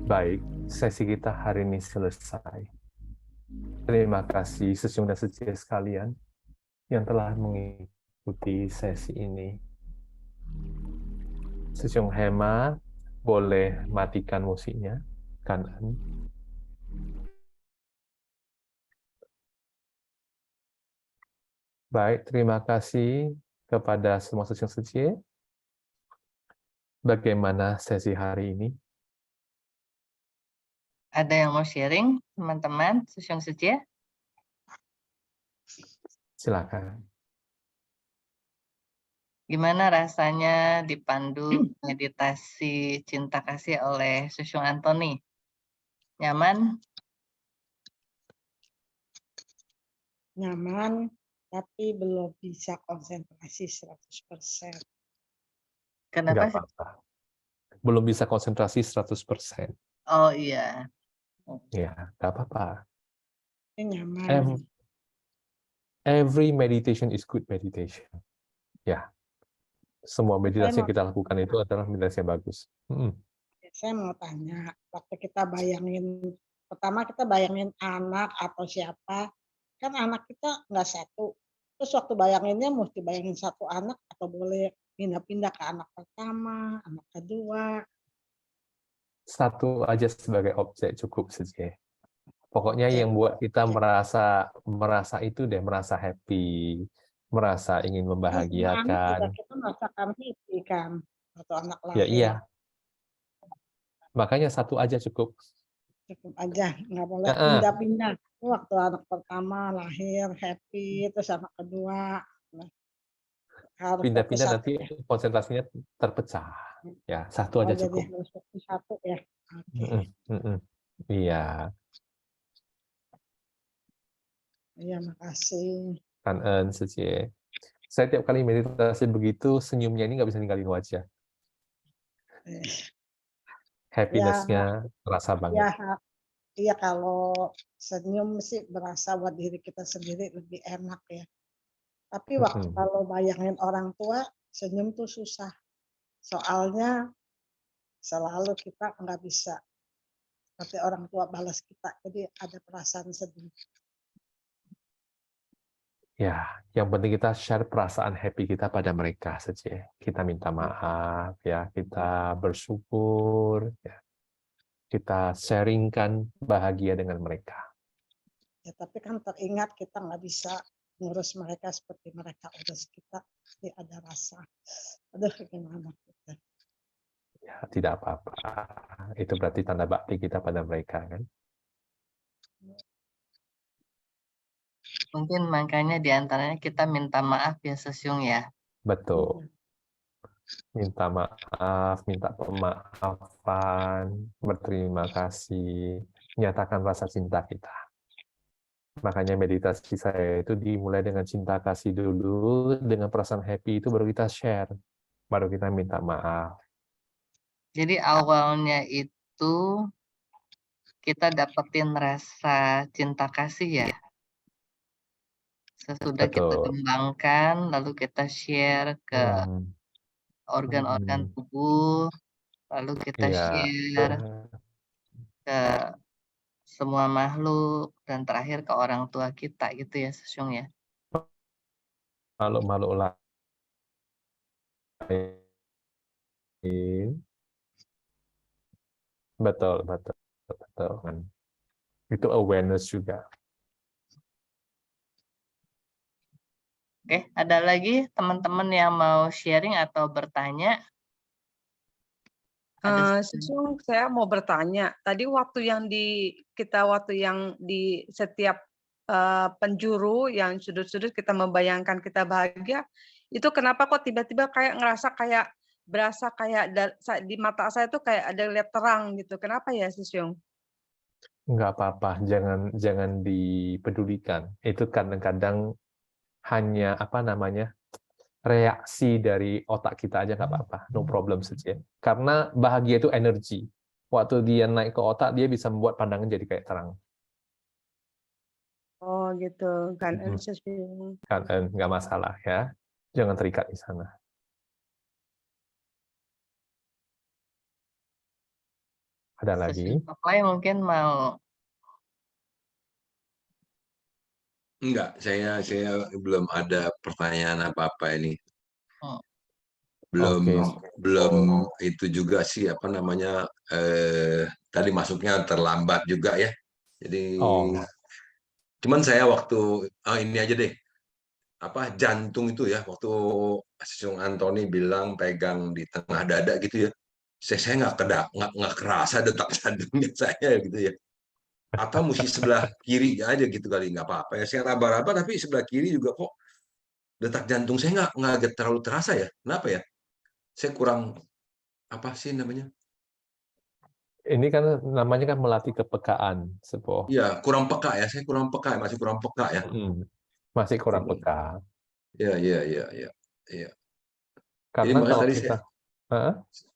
S2: Baik, sesi kita hari ini selesai. Terima kasih Sesyum dan Sejie sekalian yang telah mengikuti sesi ini. Sesyum Hema, boleh matikan musiknya, kanan. Baik, terima kasih kepada semua Sesyum Sejie. Bagaimana sesi hari ini?
S1: Ada yang mau sharing, teman-teman, Sesyum Sejie?
S2: Silakan.
S1: Gimana rasanya dipandu meditasi cinta kasih oleh Sesyum Antoni? Nyaman?
S3: Nyaman, tapi belum bisa konsentrasi 100%.
S1: Kenapa?
S2: Nggak apa-apa. Belum bisa konsentrasi 100%.
S1: Oh iya.
S2: Ya, nggak apa-apa.
S3: Nyaman.
S2: Every meditation is good meditation. Ya, semua meditasi yang kita lakukan itu adalah meditasi yang bagus.
S3: Saya mau tanya, waktu kita bayangin, pertama kita bayangin anak atau siapa, kan anak kita nggak satu. Terus waktu bayanginnya mesti bayangin satu anak atau boleh pindah-pindah ke anak pertama, anak kedua.
S2: Satu aja sebagai objek cukup saja. Pokoknya yang buat kita merasa itu deh, merasa happy, merasa ingin membahagiakan.
S3: Kita merasakan happy kan, atau anak lahir.
S2: Ya iya. Makanya satu aja cukup.
S3: Cukup aja, nggak boleh pindah-pindah. Waktu anak pertama lahir happy, terus anak kedua
S2: pindah-pindah nanti konsentrasinya terpecah. Ya, satu aja cukup.
S3: Jadi satu ya.
S2: Iya.
S3: Iya, makasih.
S2: Kan Sejie. Saya tiap kali meditasi begitu, senyumnya ini nggak bisa ninggalin wajah. Happiness-nya terasa banget.
S3: Iya, kalau senyum sih berasa buat diri kita sendiri lebih enak ya. Tapi waktu kalau bayangin orang tua, senyum tuh susah. Soalnya selalu kita nggak bisa seperti orang tua balas kita, jadi ada perasaan sedih.
S2: Ya, yang penting kita share perasaan happy kita pada mereka saja. Kita minta maaf, ya, kita bersyukur, ya. kita sharingkan bahagia dengan mereka.
S3: Ya, tapi kan teringat kita nggak bisa ngurus mereka seperti mereka urus kita. Jadi ada rasa, aduh gimana kita.
S2: Ya, tidak apa-apa. Itu berarti tanda bakti kita pada mereka, kan?
S1: Mungkin makanya diantaranya kita minta maaf ya Sesyung ya.
S2: Betul. Minta maaf, minta pemaafan, berterima kasih, nyatakan rasa cinta kita. Makanya meditasi saya itu dimulai dengan cinta kasih dulu, dengan perasaan happy itu baru kita share, baru kita minta maaf.
S1: Jadi awalnya itu kita dapetin rasa cinta kasih ya. Sesudah kita
S2: Betul.
S1: kembangkan, lalu kita share ke organ-organ tubuh, lalu kita
S2: Iya.
S1: share ke semua makhluk, dan terakhir ke orang tua kita gitu ya Sesyung ya.
S2: Makhluk-makhluk lain. Betul, betul, betul. Itu awareness juga.
S1: Oke, ada lagi teman-teman yang mau sharing atau bertanya?
S5: Sesyung, saya mau bertanya. Tadi waktu yang di setiap penjuru yang sudut-sudut kita membayangkan kita bahagia, itu kenapa kok tiba-tiba kayak ngerasa kayak berasa kayak di mata saya tuh kayak ada lihat terang gitu. Kenapa ya Sesyung?
S2: Nggak apa-apa, jangan dipedulikan. Itu kadang-kadang hanya reaksi dari otak kita aja, nggak apa-apa, no problem saja. Karena bahagia itu energi. Waktu dia naik ke otak, dia bisa membuat pandangan jadi kayak terang.
S5: Oh gitu, kan Sesyung.
S2: Kan nggak masalah ya, jangan terikat di sana. Ada lagi?
S1: Sesyung Papai mungkin mau.
S6: Enggak, saya belum ada pertanyaan apa-apa ini.
S2: Oke.
S6: Belum itu juga sih tadi masuknya terlambat juga ya. Jadi cuman saya waktu ini aja deh. Jantung itu ya, waktu Sesyung Antoni bilang pegang di tengah dada gitu ya. Saya nggak kerasa detak jantungnya saya gitu ya. Apa mesti sebelah kiri aja gitu kali, nggak apa-apa ya. Saya raba-raba tapi sebelah kiri juga kok detak jantung saya nggak terlalu terasa ya. Kenapa ya? Saya kurang apa sih namanya?
S2: Ini kan namanya kan melatih kepekaan, Sepo.
S6: Iya, kurang peka ya. Saya kurang peka, masih kurang peka ya.
S2: Masih kurang peka.
S6: Iya.
S2: Karena
S6: Jadi
S2: kalau
S6: tadi
S2: kita,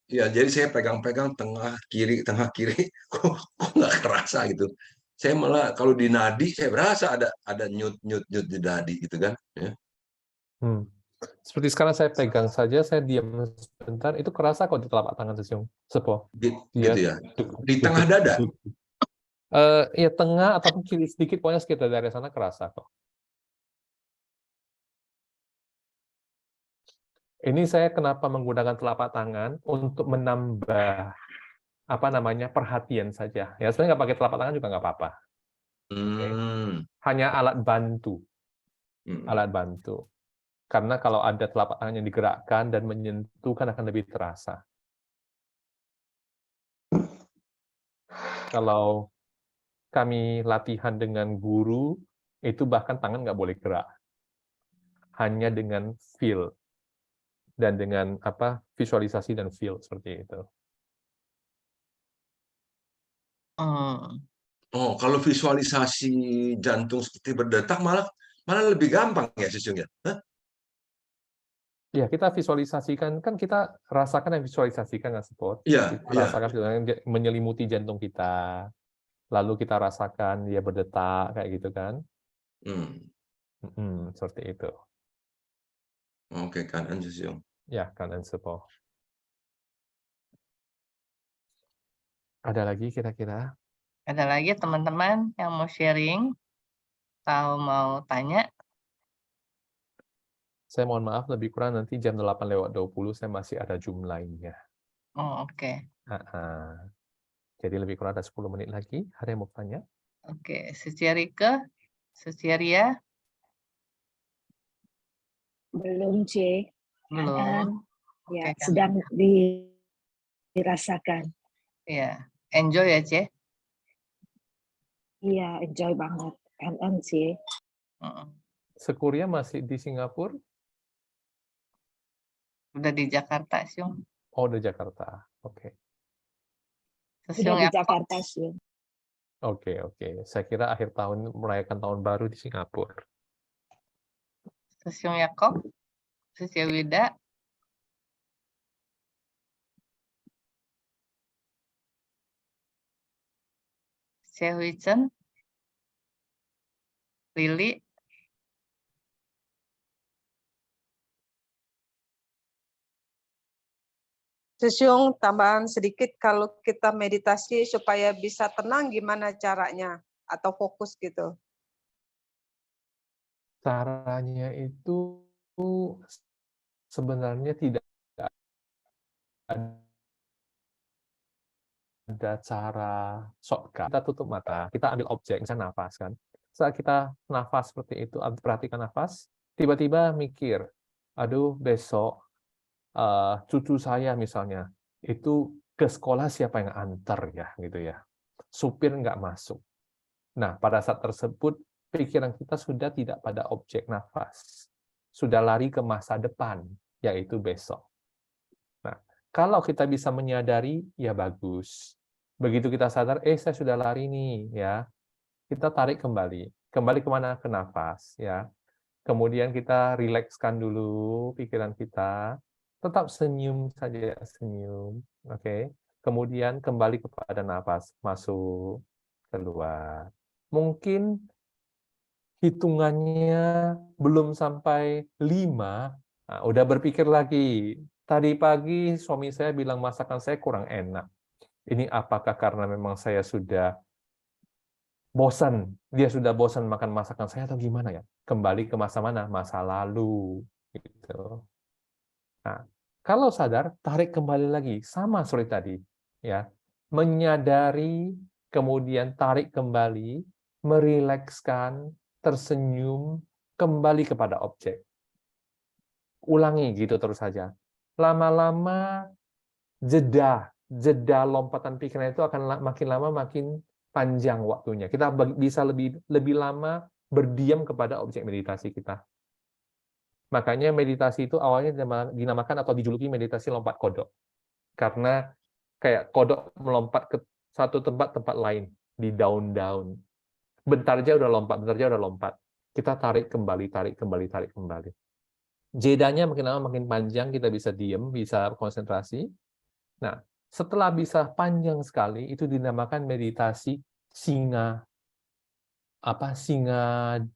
S6: jadi saya pegang-pegang tengah kiri, kok nggak kerasa gitu. Saya malah kalau di nadi saya berasa ada nyut di nadi gitu kan. Ya.
S2: Seperti sekarang saya pegang saja, saya diam sebentar, itu kerasa kok di telapak tangan Sesyung, Sepo.
S6: Gitu ya. Di tengah dada.
S2: Ya tengah ataupun kiri sedikit, pokoknya sekitar dari sana kerasa kok. Ini saya kenapa menggunakan telapak tangan untuk menambah perhatian saja. Ya sebenarnya nggak pakai telapak tangan juga nggak apa-apa. Hanya alat bantu. Alat bantu. Karena kalau ada telapak tangan yang digerakkan dan menyentuh kan akan lebih terasa. Kalau kami latihan dengan guru, itu bahkan tangan nggak boleh gerak. Hanya dengan feel. Dan dengan visualisasi dan feel seperti itu.
S6: Oh, kalau visualisasi jantung seperti berdetak malah lebih gampang ya Sesyung ya?
S2: Ya, kita visualisasikan, kan kita rasakan dan visualisasikan kan, Spot.
S6: Iya.
S2: Rasakan menyelimuti jantung kita, lalu kita rasakan dia berdetak, kayak gitu kan. Seperti itu.
S6: Oke, kanan Sesyung.
S2: Ya, kanan Spot. Ada lagi kira-kira?
S1: Ada lagi teman-teman yang mau sharing atau mau tanya?
S2: Saya mohon maaf, lebih kurang nanti jam 8:20 saya masih ada Zoom lainnya.
S1: Oh, oke.
S2: Jadi lebih kurang ada 10 menit lagi. Ada yang mau tanya?
S1: Oke, Suci Rike, Suci Ria,
S7: Belum, C.
S1: belum.
S7: Ya,
S1: Oke, kan.
S7: sedang dirasakan.
S1: Iya, enjoy ya, Ce.
S7: Iya, enjoy banget. C.
S2: Sekuria masih di Singapura?
S1: Udah di Jakarta, Syung.
S2: Oh, di Jakarta. Oke.
S7: Sudah
S1: Syung
S7: di
S1: ya,
S7: Jakarta, sih.
S2: Oke. Saya kira akhir tahun merayakan tahun baru di Singapura.
S1: Syung Yakob, Suci Wida, Wicen, Lili,
S5: Sesiung tambahan sedikit, kalau kita meditasi supaya bisa tenang gimana caranya atau fokus gitu?
S2: Caranya itu sebenarnya tidak ada cara shortcut. Kita tutup mata, kita ambil objek, misalnya nafas kan. Saat kita nafas seperti itu, perhatikan nafas, tiba-tiba mikir, aduh besok cucu saya misalnya, itu ke sekolah siapa yang antar ya, gitu ya. Supir nggak masuk. Nah, pada saat tersebut, pikiran kita sudah tidak pada objek nafas. Sudah lari ke masa depan, yaitu besok. Nah, kalau kita bisa menyadari, ya bagus. Begitu kita sadar, saya sudah lari nih, ya. Kita tarik kembali. Kembali kemana? Ke nafas, ya. Kemudian kita rilekskan dulu pikiran kita. Tetap senyum saja, senyum. Oke. Kemudian kembali kepada nafas. Masuk, keluar. Mungkin hitungannya belum sampai 5, nah, udah berpikir lagi. Tadi pagi suami saya bilang masakan saya kurang enak. Ini apakah karena memang saya sudah bosan, dia sudah bosan makan masakan saya atau gimana ya? Kembali ke masa mana? Masa lalu. Gitu. Nah, kalau sadar, tarik kembali lagi. Sama seperti tadi. Ya, menyadari, kemudian tarik kembali, merilekskan, tersenyum, kembali kepada objek. Ulangi gitu terus saja. Lama-lama jeda lompatan pikiran itu akan makin lama makin panjang waktunya. Kita bisa lebih lama berdiam kepada objek meditasi kita. Makanya meditasi itu awalnya dinamakan atau dijuluki meditasi lompat kodok. Karena kayak kodok melompat ke satu tempat lain, di daun-daun. Bentar aja udah lompat. Kita tarik kembali. Jedanya makin lama makin panjang, kita bisa diem, bisa konsentrasi. Nah, setelah bisa panjang sekali, itu dinamakan meditasi singa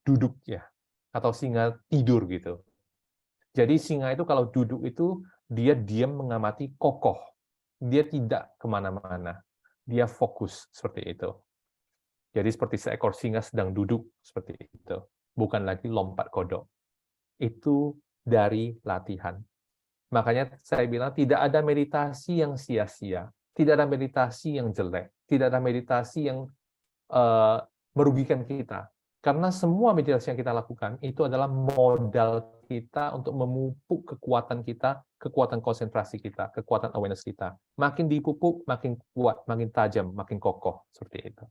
S2: duduk ya, atau singa tidur gitu. Jadi singa itu kalau duduk itu dia diam mengamati kokoh. Dia tidak kemana-mana. Dia fokus seperti itu. Jadi seperti seekor singa sedang duduk seperti itu. Bukan lagi lompat kodok. Itu dari latihan. Makanya saya bilang tidak ada meditasi yang sia-sia. Tidak ada meditasi yang jelek. Tidak ada meditasi yang merugikan kita. Karena semua meditasi yang kita lakukan itu adalah modal kita untuk memupuk kekuatan kita, kekuatan konsentrasi kita, kekuatan awareness kita. Makin dipupuk, makin kuat, makin tajam, makin kokoh. Seperti itu.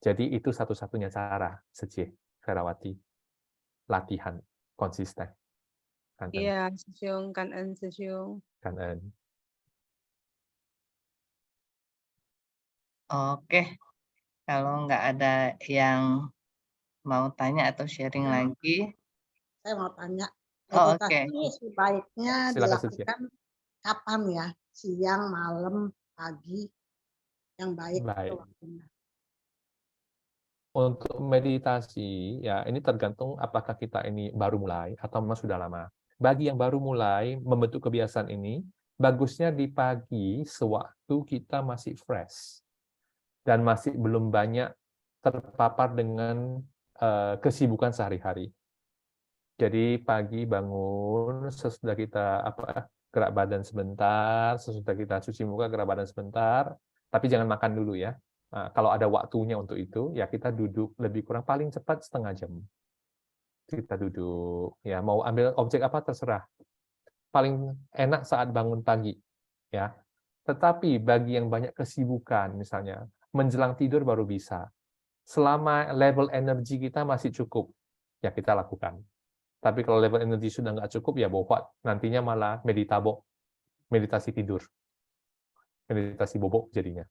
S2: Jadi itu satu-satunya cara, Seci, Ferawati. Latihan, konsisten.
S5: Iya, Sesiung, Kanan, Sesiung.
S2: Kanan.
S1: Oke. Kalau nggak ada yang mau tanya atau sharing lagi.
S3: Saya mau tanya,
S1: Oh, oke.
S3: meditasi sebaiknya
S2: Silakan, Suci.
S3: dilakukan kapan ya? Siang, malam, pagi, yang baik itu waktunya.
S2: Untuk meditasi, ya ini tergantung apakah kita ini baru mulai atau memang sudah lama. Bagi yang baru mulai membentuk kebiasaan ini, bagusnya di pagi sewaktu kita masih fresh dan masih belum banyak terpapar dengan kesibukan sehari-hari. Jadi pagi bangun, sesudah kita gerak badan sebentar, sesudah kita cuci muka gerak badan sebentar, Tapi jangan makan dulu ya. Kalau ada waktunya untuk itu, ya kita duduk lebih kurang paling cepat setengah jam. Kita duduk, ya mau ambil objek apa terserah. Paling enak saat bangun pagi, ya. Tetapi bagi yang banyak kesibukan, misalnya menjelang tidur baru bisa. Selama level energi kita masih cukup, ya kita lakukan. Tapi kalau level energi sudah nggak cukup, ya bobot. Nantinya malah meditasi tidur. Meditasi bobok jadinya.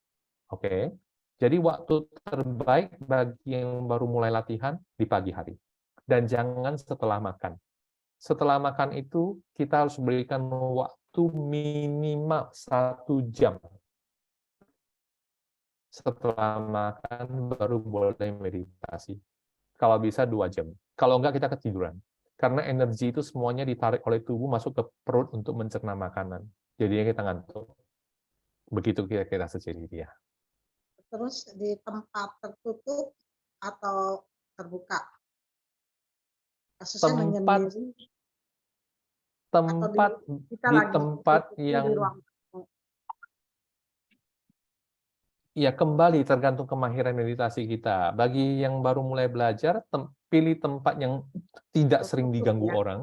S2: Oke. Jadi waktu terbaik bagi yang baru mulai latihan di pagi hari. Dan jangan setelah makan. Setelah makan itu, kita harus berikan waktu minimal 1 jam. Setelah makan, baru boleh meditasi. Kalau bisa 2 jam. Kalau enggak, kita ketiduran. Karena energi itu semuanya ditarik oleh tubuh masuk ke perut untuk mencerna makanan. Jadinya kita ngantuk. Begitu kira-kira sejenis dia.
S3: Terus di tempat tertutup atau terbuka? Kasusnya
S2: Tempat
S3: menyendiri
S2: tempat
S3: kita
S2: di
S3: lagi
S2: tempat
S3: di
S2: yang
S3: ruang
S2: ya kembali tergantung kemahiran meditasi kita. Bagi yang baru mulai belajar, pilih tempat yang tidak sering
S3: tertutup
S2: diganggu
S3: ya.
S2: orang.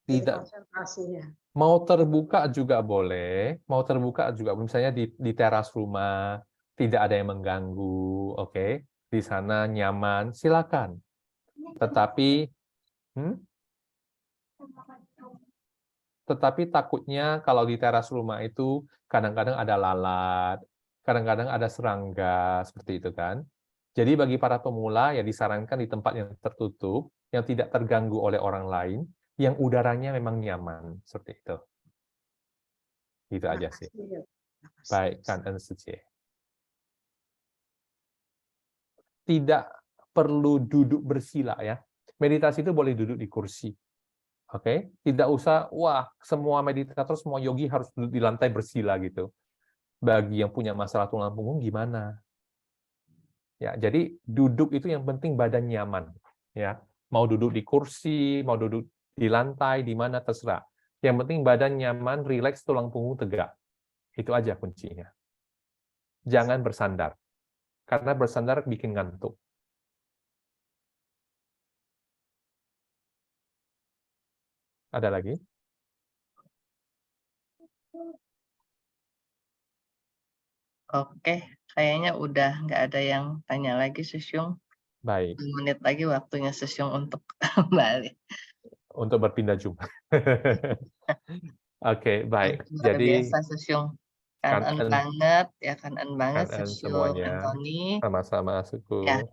S3: Jadi
S2: Tidak
S3: konsentrasinya.
S2: mau terbuka juga boleh, mau terbuka juga misalnya di teras rumah, tidak ada yang mengganggu, oke. Di sana nyaman, silakan. Tetapi Tetapi takutnya kalau di teras rumah itu kadang-kadang ada lalat, kadang-kadang ada serangga, seperti itu kan. Jadi bagi para pemula ya disarankan di tempat yang tertutup, yang tidak terganggu oleh orang lain, yang udaranya memang nyaman, seperti itu. Itu aja sih. Baik, kan NCC. Tidak perlu duduk bersila ya. Meditasi itu boleh duduk di kursi. Oke, tidak usah wah semua meditator, semua yogi harus duduk di lantai bersila gitu. Bagi yang punya masalah tulang punggung gimana? Ya, jadi duduk itu yang penting badan nyaman, ya. Mau duduk di kursi, mau duduk di lantai, di mana terserah. Yang penting badan nyaman, rileks, tulang punggung tegak. Itu aja kuncinya. Jangan bersandar. Karena bersandar bikin ngantuk. Ada lagi?
S1: Oke, kayaknya udah nggak ada yang tanya lagi, Susyung.
S2: Baik.
S1: 2 menit lagi waktunya Susyung untuk balik.
S2: Untuk berpindah Jumat. Oke, baik.
S1: Luar
S2: Jadi
S1: biasa, Susyung. Kangen banget, ya kangen banget Susyung
S2: semuanya.
S1: Anthony.
S2: Sama-sama, Suku.
S1: Ya,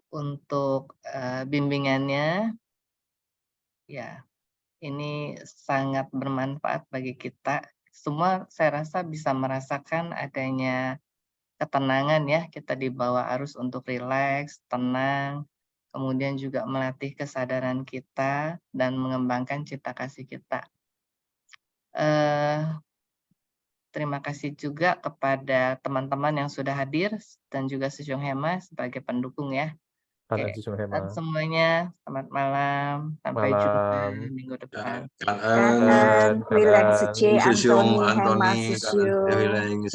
S1: untuk bimbingannya, ya ini sangat bermanfaat bagi kita. Semua saya rasa bisa merasakan adanya ketenangan ya, kita dibawa arus untuk rileks, tenang, kemudian juga melatih kesadaran kita dan mengembangkan cita kasih kita. Terima kasih juga kepada teman-teman yang sudah hadir dan juga Susyung Hema sebagai pendukung ya. Oke, dan semuanya selamat malam, sampai jumpa minggu depan.
S7: Kanan, Wileng Sece,
S6: Susyung
S7: Anthony, Hema,
S6: Anthony,
S7: Susyung.
S6: Wileng.